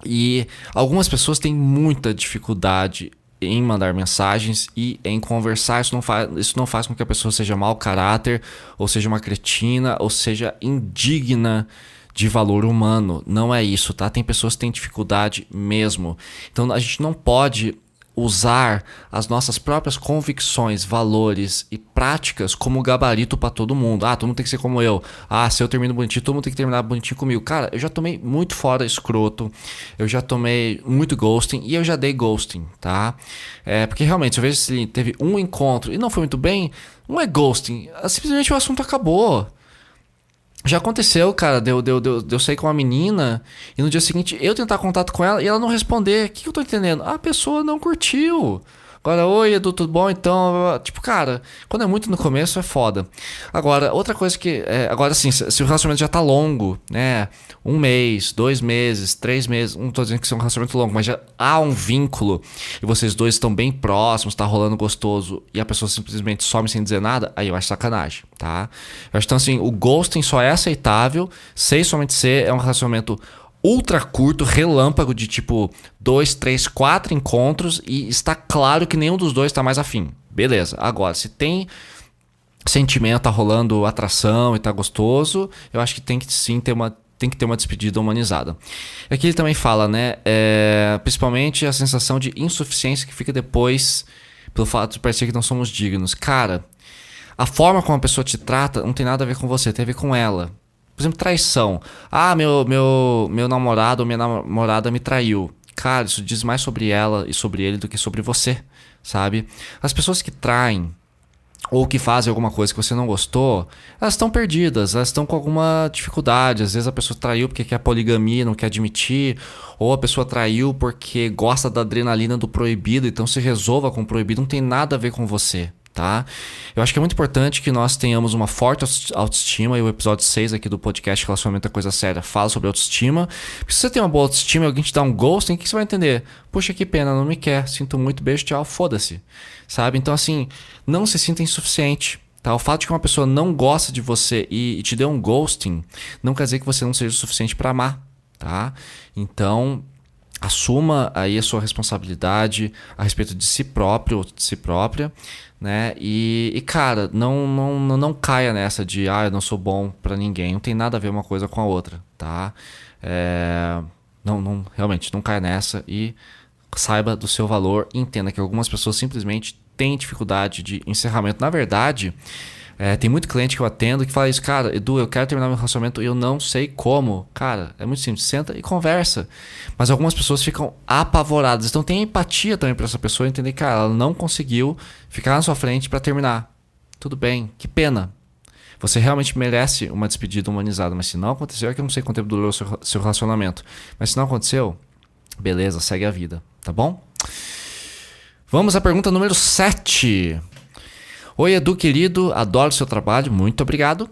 E algumas pessoas têm muita dificuldade em mandar mensagens e em conversar. Isso não faz com que a pessoa seja mau caráter, ou seja uma cretina, ou seja indigna de valor humano. Não é isso, tá? Tem pessoas que têm dificuldade mesmo. Então a gente não pode usar as nossas próprias convicções, valores e práticas como gabarito pra todo mundo. Ah, todo mundo tem que ser como eu. Ah, se eu termino bonitinho, todo mundo tem que terminar bonitinho comigo. Cara, eu já tomei muito fora escroto, eu já tomei muito ghosting e eu já dei ghosting, tá? Porque realmente, se eu vejo se teve um encontro e não foi muito bem, não é ghosting, simplesmente o assunto acabou. Já aconteceu, cara, de eu sair com uma menina e no dia seguinte eu tentar contato com ela e ela não responder. O que eu tô entendendo? A pessoa não curtiu. Agora, oi Edu, tudo bom? Então, tipo, cara, quando é muito no começo é foda. Agora, outra coisa que... agora, assim, se o relacionamento já tá longo, né? 1 mês, 2 meses, 3 meses... Não tô dizendo que isso é um relacionamento longo, mas já há um vínculo e vocês dois estão bem próximos, tá rolando gostoso e a pessoa simplesmente some sem dizer nada, aí eu acho sacanagem, tá? Eu acho, então, assim, o ghosting só é aceitável se somente ser é um relacionamento ultra curto, relâmpago de tipo 2, 3, 4 encontros e está claro que nenhum dos dois está mais afim. Beleza, agora se tem sentimento, tá rolando atração e tá gostoso, eu acho que tem que sim ter uma despedida humanizada. Aqui ele também fala, né, principalmente a sensação de insuficiência que fica depois pelo fato de parecer que não somos dignos. Cara, a forma como a pessoa te trata não tem nada a ver com você, tem a ver com ela. Por exemplo, traição. Ah, meu namorado ou minha namorada me traiu. Cara, isso diz mais sobre ela e sobre ele do que sobre você, sabe? As pessoas que traem ou que fazem alguma coisa que você não gostou, elas estão perdidas, elas estão com alguma dificuldade. Às vezes a pessoa traiu porque quer poligamia, não quer admitir, ou a pessoa traiu porque gosta da adrenalina do proibido, então se resolva com o proibido, não tem nada a ver com você. Tá? Eu acho que é muito importante que nós tenhamos uma forte autoestima, e o episódio 6 aqui do podcast Relacionamento é Coisa Séria fala sobre autoestima. Porque se você tem uma boa autoestima e alguém te dá um ghosting, o que você vai entender? Puxa, que pena, não me quer, sinto muito, beijo, tchau, foda-se. Sabe? Então assim, não se sinta insuficiente. Tá? O fato de que uma pessoa não gosta de você e te deu um ghosting não quer dizer que você não seja o suficiente para amar. Tá? Então, assuma aí a sua responsabilidade a respeito de si próprio ou de si própria, né? E cara, não caia nessa de eu não sou bom pra ninguém. Não tem nada a ver uma coisa com a outra, tá? Realmente, não caia nessa e saiba do seu valor. Entenda que algumas pessoas simplesmente têm dificuldade de encerramento. Na verdade, tem muito cliente que eu atendo que fala isso, cara, Edu, eu quero terminar meu relacionamento e eu não sei como. Cara, é muito simples, senta e conversa. Mas algumas pessoas ficam apavoradas. Então tem empatia também pra essa pessoa entender que ela não conseguiu ficar na sua frente pra terminar. Tudo bem, que pena. Você realmente merece uma despedida humanizada, mas se não aconteceu, é que eu não sei quanto tempo durou o seu relacionamento. Mas se não aconteceu, beleza, segue a vida, tá bom? Vamos à pergunta número 7. Oi, Edu, querido, adoro seu trabalho, muito obrigado.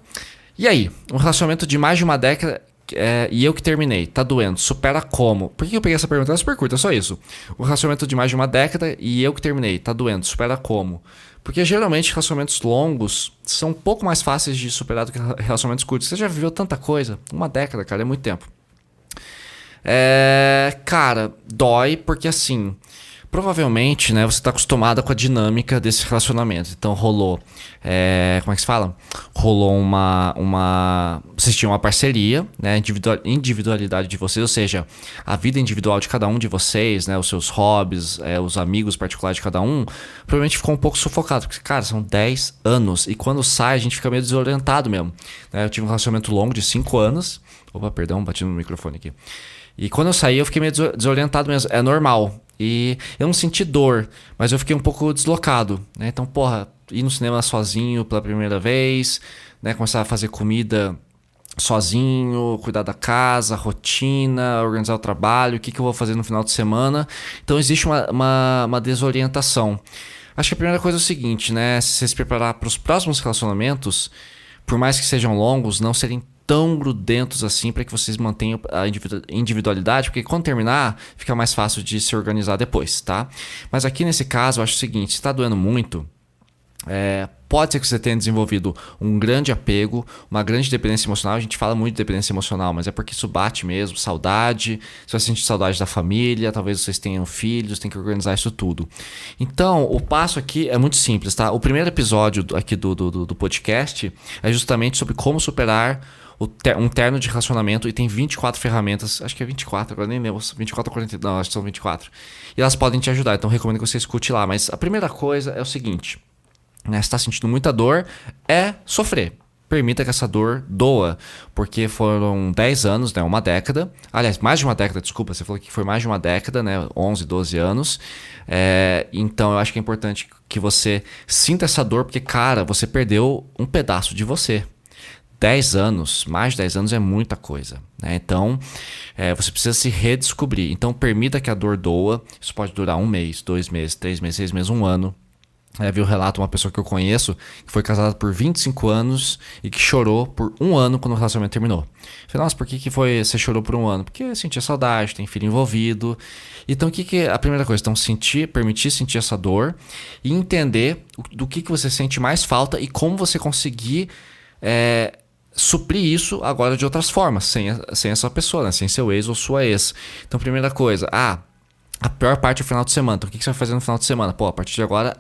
E aí, um relacionamento de mais de uma década e eu que terminei, tá doendo, supera como? Por que eu peguei essa pergunta? Ela é super curta, é só isso. Um relacionamento de mais de uma década e eu que terminei, tá doendo, supera como? Porque geralmente relacionamentos longos são um pouco mais fáceis de superar do que relacionamentos curtos. Você já viveu tanta coisa? Uma década, cara, é muito tempo. Cara, dói porque assim... Provavelmente, né, você está acostumada com a dinâmica desse relacionamento. Então rolou, como é que se fala? Rolou vocês tinham uma parceria, né, individualidade de vocês, ou seja, a vida individual de cada um de vocês, né, os seus hobbies, os amigos particulares de cada um, provavelmente ficou um pouco sufocado, porque, cara, são 10 anos, e quando sai a gente fica meio desorientado mesmo. Né? Eu tive um relacionamento longo de 5 anos, bati no microfone aqui. E quando eu saí eu fiquei meio desorientado mesmo, é normal. E eu não senti dor, mas eu fiquei um pouco deslocado, né? Então, ir no cinema sozinho pela primeira vez, né? Começar a fazer comida sozinho, cuidar da casa, rotina, organizar o trabalho, o que eu vou fazer no final de semana. Então, existe uma desorientação. Acho que a primeira coisa é o seguinte, né? Se você se preparar para os próximos relacionamentos, por mais que sejam longos, não serem tão grudentos assim para que vocês mantenham a individualidade, porque quando terminar fica mais fácil de se organizar depois, tá? Mas aqui nesse caso eu acho o seguinte, se tá doendo muito, Pode ser que você tenha desenvolvido um grande apego, uma grande dependência emocional. A gente fala muito de dependência emocional, mas é porque isso bate mesmo. Saudade, você vai sentir saudade da família, talvez vocês tenham filhos, tem que organizar isso tudo. Então, o passo aqui é muito simples, tá? O primeiro episódio aqui do podcast é justamente sobre como superar um terno de relacionamento, e tem 24 ferramentas, acho que é 24, agora nem lembro, 24 ou 40, não, acho que são 24. E elas podem te ajudar, então recomendo que você escute lá. Mas a primeira coisa é o seguinte, né, se está sentindo muita dor, é sofrer. Permita que essa dor doa, porque foram 10 anos, né, uma década. Aliás, mais de uma década, desculpa, você falou que foi mais de uma década, né, 11, 12 anos. Então eu acho que é importante que você sinta essa dor, porque, cara, você perdeu um pedaço de você. 10 anos, mais de 10 anos é muita coisa, né? Então, você precisa se redescobrir. Então, permita que a dor doa. Isso pode durar 1 mês, 2 meses, 3 meses, 6 meses, 1 ano. Vi o relato de uma pessoa que eu conheço que foi casada por 25 anos e que chorou por 1 ano quando o relacionamento terminou. Eu falei, nossa, por que você chorou por 1 ano? Porque sentia saudade, tem filho envolvido. Então, o que é a primeira coisa? Então, permitir sentir essa dor e entender do que você sente mais falta e como você conseguir suprir isso agora de outras formas, sem essa pessoa, né? Sem seu ex ou sua ex. Então, primeira coisa, a pior parte é o final de semana. Então, o que você vai fazer no final de semana? Pô, a partir de agora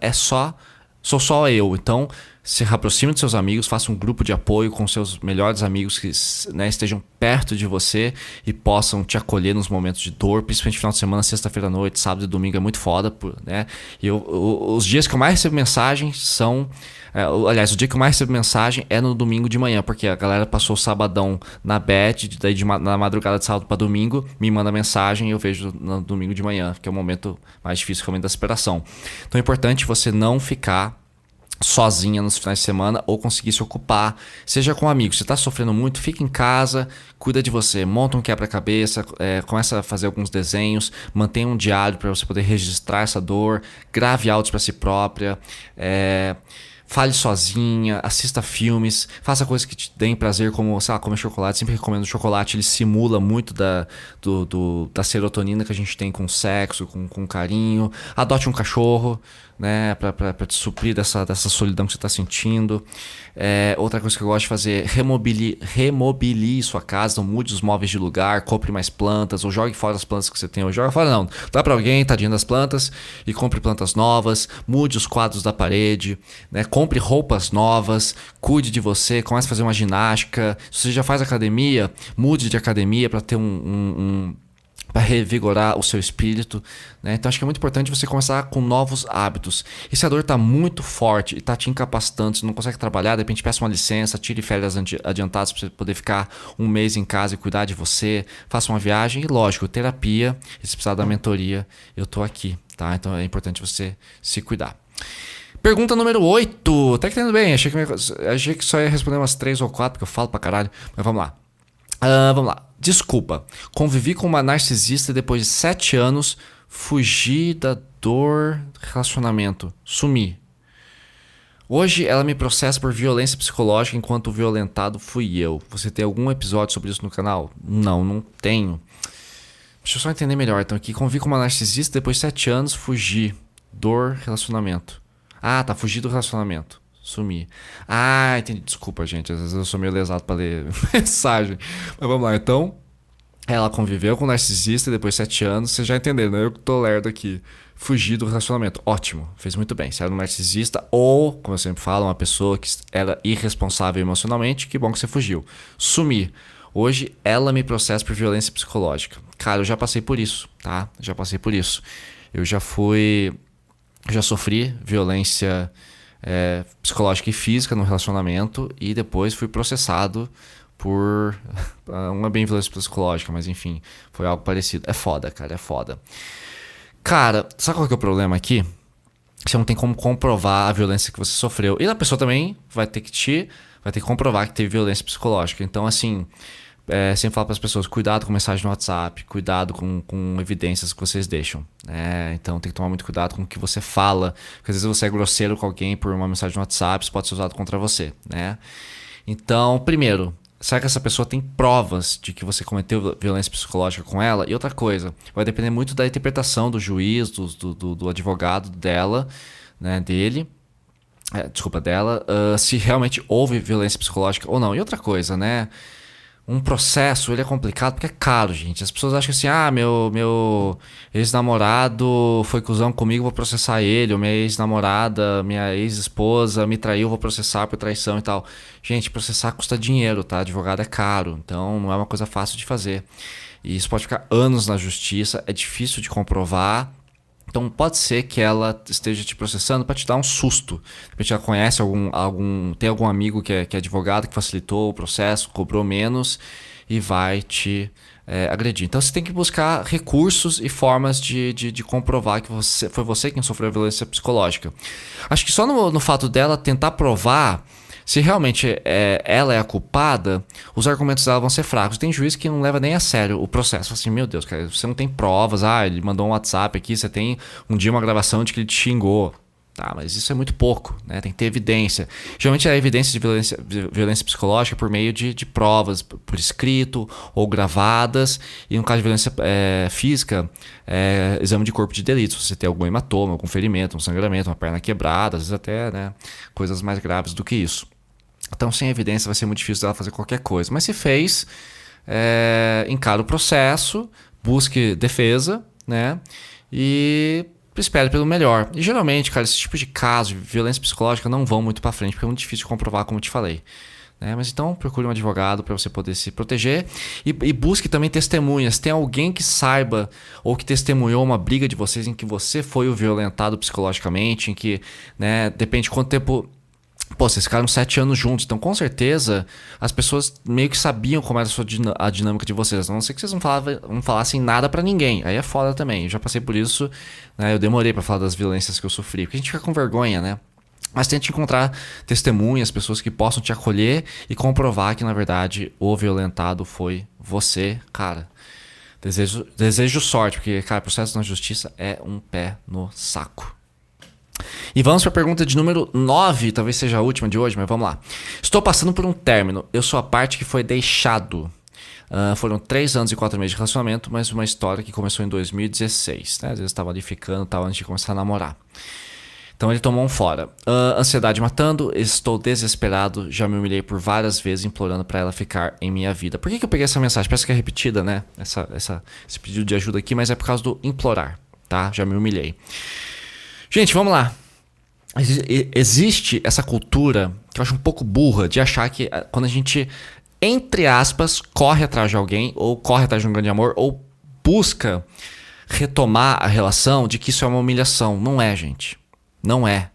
sou só eu. Então, se aproxime dos seus amigos, faça um grupo de apoio com seus melhores amigos que, né, estejam perto de você e possam te acolher nos momentos de dor, principalmente no final de semana, sexta-feira à noite, sábado e domingo é muito foda, né? E os dias que eu mais recebo mensagem são... aliás, o dia que eu mais recebo mensagem é no domingo de manhã, porque a galera passou o sabadão na bed, daí na madrugada de sábado para domingo, me manda mensagem e eu vejo no domingo de manhã, que é o momento mais difícil, que é o momento da superação. Então é importante você não ficar sozinha nos finais de semana ou conseguir se ocupar, seja com amigos. Se está sofrendo muito, fica em casa, cuida de você, monta um quebra-cabeça, começa a fazer alguns desenhos, mantenha um diário para você poder registrar essa dor, grave áudios para si própria, fale sozinha, assista filmes, faça coisas que te deem prazer, como, sei lá, comer chocolate. Sempre recomendo chocolate, ele simula muito da serotonina que a gente tem com sexo, com carinho. Adote um cachorro, né, pra te suprir dessa solidão que você está sentindo. Outra coisa que eu gosto de fazer, remobilie sua casa, então mude os móveis de lugar, compre mais plantas, ou jogue fora as plantas que você tem, ou joga fora não, dá pra alguém, tadinho das plantas, e compre plantas novas, mude os quadros da parede, né, compre roupas novas, cuide de você, comece a fazer uma ginástica. Se você já faz academia, mude de academia para ter para revigorar o seu espírito, né? Então acho que é muito importante você começar com novos hábitos. E se a dor está muito forte e está te incapacitando, você não consegue trabalhar, de repente peça uma licença, tire férias adiantadas para você poder ficar 1 mês em casa e cuidar de você, faça uma viagem e, lógico, terapia. E se precisar da mentoria, eu tô aqui, tá? Então é importante você se cuidar. Pergunta número 8. Tá entendendo bem? Achei que só ia responder umas 3 ou 4, porque eu falo pra caralho. Mas vamos lá. Vamos lá. Desculpa. Convivi com uma narcisista e depois de 7 anos fugi da dor do relacionamento. Sumi. Hoje ela me processa por violência psicológica enquanto o violentado fui eu. Você tem algum episódio sobre isso no canal? Não tenho. Deixa eu só entender melhor. Então aqui, convivi com uma narcisista e depois de 7 anos fugi. Dor, relacionamento. Tá, fugir do relacionamento. Sumir. Entendi. Desculpa, gente. Às vezes eu sou meio lesado pra ler mensagem. Mas vamos lá. Então, ela conviveu com um narcisista depois de 7 anos. Vocês já entenderam, né? Eu que tô lerdo aqui. Fugir do relacionamento. Ótimo. Fez muito bem. Se era um narcisista ou, como eu sempre falo, uma pessoa que era irresponsável emocionalmente, que bom que você fugiu. Sumir. Hoje, ela me processa por violência psicológica. Cara, eu já passei por isso, tá? Eu já sofri violência psicológica e física no relacionamento e depois fui processado por uma bem violência psicológica, mas enfim, foi algo parecido. É foda, cara, é foda. Cara, sabe qual que é o problema aqui? Você não tem como comprovar a violência que você sofreu. E a pessoa também vai ter que comprovar que teve violência psicológica. Então, assim, sempre falo para as pessoas, cuidado com mensagem no WhatsApp, cuidado com evidências que vocês deixam. Então tem que tomar muito cuidado com o que você fala, porque às vezes você é grosseiro com alguém por uma mensagem no WhatsApp, isso pode ser usado contra você, né? Então, primeiro, será que essa pessoa tem provas de que você cometeu violência psicológica com ela? E outra coisa, vai depender muito da interpretação do juiz, do advogado dela, né, dele. dela, se realmente houve violência psicológica ou não. E outra coisa, né? Um processo, ele é complicado porque é caro, gente. As pessoas acham assim, meu ex-namorado foi cuzão comigo, vou processar ele. Ou minha ex-namorada, minha ex-esposa me traiu, vou processar por traição e tal. Gente, processar custa dinheiro, tá? Advogado é caro, então não é uma coisa fácil de fazer. E isso pode ficar anos na justiça, é difícil de comprovar. Então pode ser que ela esteja te processando para te dar um susto. De repente ela conhece tem algum amigo que é advogado que facilitou o processo, cobrou menos e vai te agredir. Então você tem que buscar recursos e formas de comprovar que foi você quem sofreu a violência psicológica. Acho que só no fato dela tentar provar se realmente ela é a culpada, os argumentos dela vão ser fracos. Tem juiz que não leva nem a sério o processo. Fala assim, meu Deus, cara, você não tem provas. Ele mandou um WhatsApp aqui, você tem um dia uma gravação de que ele te xingou. Tá, mas isso é muito pouco, né? Tem que ter evidência. Geralmente a evidência de violência psicológica é por meio de provas por escrito ou gravadas. E no caso de violência física, exame de corpo de delito. Se você tem algum hematoma, algum ferimento, um sangramento, uma perna quebrada, às vezes até, né, coisas mais graves do que isso. Então, sem evidência, vai ser muito difícil dela fazer qualquer coisa. Mas se fez, encara o processo, busque defesa, né? E espere pelo melhor. E geralmente, cara, esse tipo de caso de violência psicológica não vão muito pra frente, porque é muito difícil de comprovar, como eu te falei. Mas então, procure um advogado para você poder se proteger e busque também testemunhas. Tem alguém que saiba ou que testemunhou uma briga de vocês em que você foi o violentado psicologicamente, em que, né, depende de quanto tempo... Pô, vocês ficaram 7 anos juntos, então com certeza as pessoas meio que sabiam como era a dinâmica de vocês. A não ser que vocês não falassem nada pra ninguém. Aí é foda também. Eu já passei por isso, né? Eu demorei pra falar das violências que eu sofri. Porque a gente fica com vergonha, né? Mas tente encontrar testemunhas, pessoas que possam te acolher e comprovar que, na verdade, o violentado foi você, cara. Desejo sorte, porque, cara, processo na justiça é um pé no saco. E vamos para a pergunta de número 9, talvez seja a última de hoje, mas vamos lá. Estou passando por um término, eu sou a parte que foi deixado. Foram 3 anos e 4 meses de relacionamento, mas uma história que começou em 2016. Né? Às vezes estava ali ficando, antes de começar a namorar. Então ele tomou um fora. Ansiedade matando, estou desesperado, já me humilhei por várias vezes implorando para ela ficar em minha vida. Por que eu peguei essa mensagem? Parece que é repetida, né? Esse pedido de ajuda aqui, mas é por causa do implorar, tá? Já me humilhei. Gente, vamos lá. Existe essa cultura que eu acho um pouco burra de achar que quando a gente, entre aspas, corre atrás de alguém ou corre atrás de um grande amor ou busca retomar a relação, de que isso é uma humilhação. Não é, gente. Não é.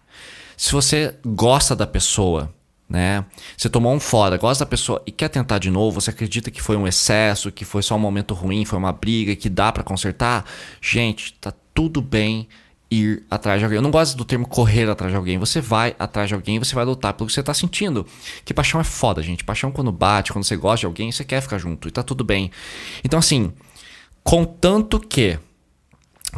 Se você gosta da pessoa, né? Você tomou um fora, gosta da pessoa e quer tentar de novo, você acredita que foi um excesso, que foi só um momento ruim, foi uma briga, que dá pra consertar? Gente, tá tudo bem ir atrás de alguém. Eu não gosto do termo correr atrás de alguém. Você vai atrás de alguém e você vai lutar pelo que você tá sentindo. Que paixão é foda, gente. Paixão quando bate, quando você gosta de alguém, você quer ficar junto e tá tudo bem. Então assim, contanto que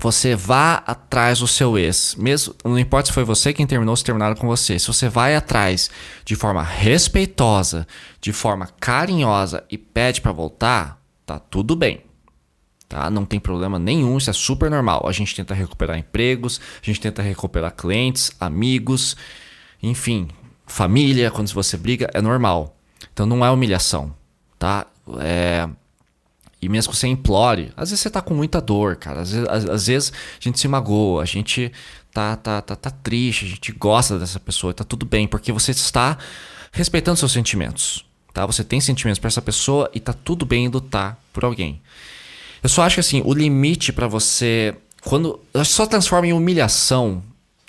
você vá atrás do seu ex, mesmo, não importa se foi você quem terminou ou se terminaram com você, se você vai atrás de forma respeitosa, de forma carinhosa e pede pra voltar, tá tudo bem. Tá? Não tem problema nenhum, isso é super normal. A gente tenta recuperar empregos, a gente tenta recuperar clientes, amigos, enfim, família. Quando você briga, é normal. Então não é humilhação, tá? E mesmo que você implore, às vezes você tá com muita dor, cara. Às vezes a gente se magoa, a gente tá triste, a gente gosta dessa pessoa, tá tudo bem, porque você está respeitando seus sentimentos, tá? Você tem sentimentos pra essa pessoa e tá tudo bem em lutar por alguém. Eu só acho que assim, o limite pra você... Eu só transforma em humilhação.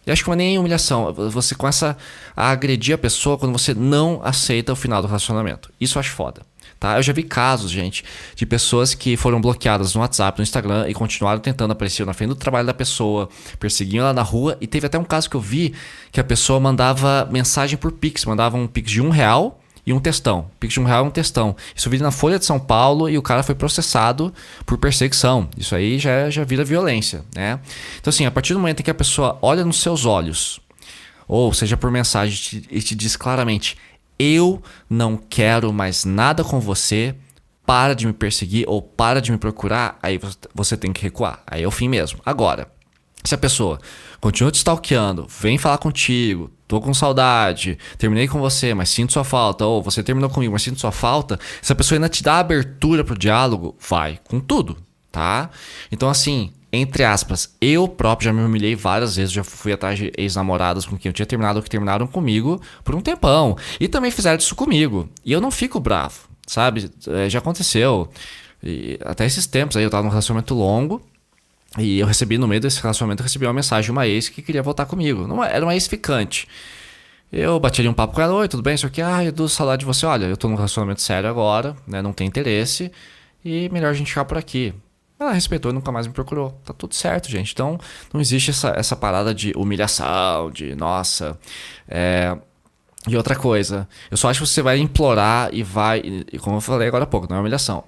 Eu acho que não é nem humilhação. Você começa a agredir a pessoa quando você não aceita o final do relacionamento. Isso eu acho foda. Tá? Eu já vi casos, gente, de pessoas que foram bloqueadas no WhatsApp, no Instagram e continuaram tentando aparecer na frente do trabalho da pessoa, perseguiam ela na rua. E teve até um caso que eu vi que a pessoa mandava mensagem por Pix. Mandava um Pix de R$1 e um textão. Pix de R$1 e um textão. Isso eu vi na Folha de São Paulo e o cara foi processado por perseguição. Isso aí já vira violência, né? Então assim, a partir do momento em que a pessoa olha nos seus olhos, ou seja por mensagem, e te diz claramente: eu não quero mais nada com você, para de me perseguir ou para de me procurar, aí você tem que recuar. Aí é o fim mesmo. Agora, se a pessoa continua te stalkeando, vem falar contigo, tô com saudade, terminei com você, mas sinto sua falta, ou você terminou comigo, mas sinto sua falta, se a pessoa ainda te dá abertura pro diálogo, vai com tudo, tá? Então assim, entre aspas, eu próprio já me humilhei várias vezes, já fui atrás de ex-namoradas com quem eu tinha terminado ou que terminaram comigo por um tempão. E também fizeram isso comigo. E eu não fico bravo, sabe? Já aconteceu. E até esses tempos aí eu tava num relacionamento longo e eu recebi, no meio desse relacionamento, eu recebi uma mensagem de uma ex que queria voltar comigo. Era uma ex-ficante. Eu bati ali um papo com ela, oi, tudo bem? Isso aqui, eu dou saudade de você. Olha, eu tô num relacionamento sério agora, né? Não tem interesse e melhor a gente ficar por aqui. Ela respeitou e nunca mais me procurou. Tá tudo certo, gente. Então, não existe essa parada de humilhação, de nossa. E outra coisa, eu só acho que você vai implorar e vai. E como eu falei agora há pouco, não é humilhação.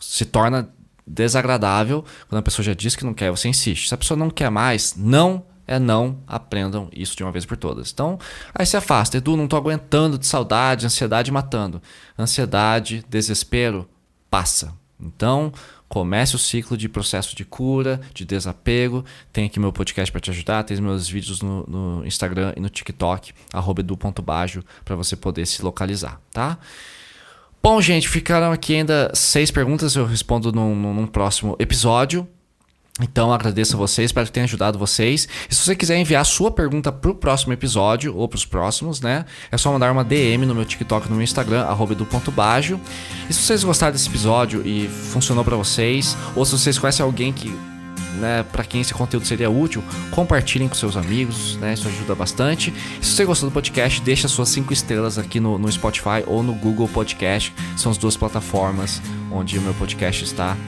Se torna desagradável quando a pessoa já disse que não quer, você insiste. Se a pessoa não quer mais, não é não. Aprendam isso de uma vez por todas. Então, aí se afasta. Edu, não tô aguentando de saudade, ansiedade matando. Ansiedade, desespero, passa. Então, comece o ciclo de processo de cura, de desapego. Tem aqui meu podcast para te ajudar. Tem meus vídeos no Instagram e no TikTok, @edu.bajo, para você poder se localizar, tá? Bom, gente, ficaram aqui ainda 6 perguntas. Eu respondo num próximo episódio. Então agradeço a vocês, espero que tenha ajudado vocês. E se você quiser enviar a sua pergunta pro próximo episódio ou pros próximos, né? É só mandar uma DM no meu TikTok, no meu Instagram, @edu.bajo. E se vocês gostaram desse episódio e funcionou pra vocês, ou se vocês conhecem alguém que, né, para quem esse conteúdo seria útil, compartilhem com seus amigos, né? Isso ajuda bastante. E se você gostou do podcast, deixa suas 5 estrelas aqui no Spotify ou no Google Podcast. São as 2 plataformas onde o meu podcast está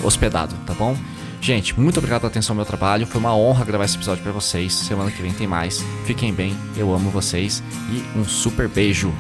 hospedado, tá bom? Gente, muito obrigado pela atenção ao meu trabalho. Foi uma honra gravar esse episódio pra vocês. Semana que vem tem mais. Fiquem bem, eu amo vocês e um super beijo.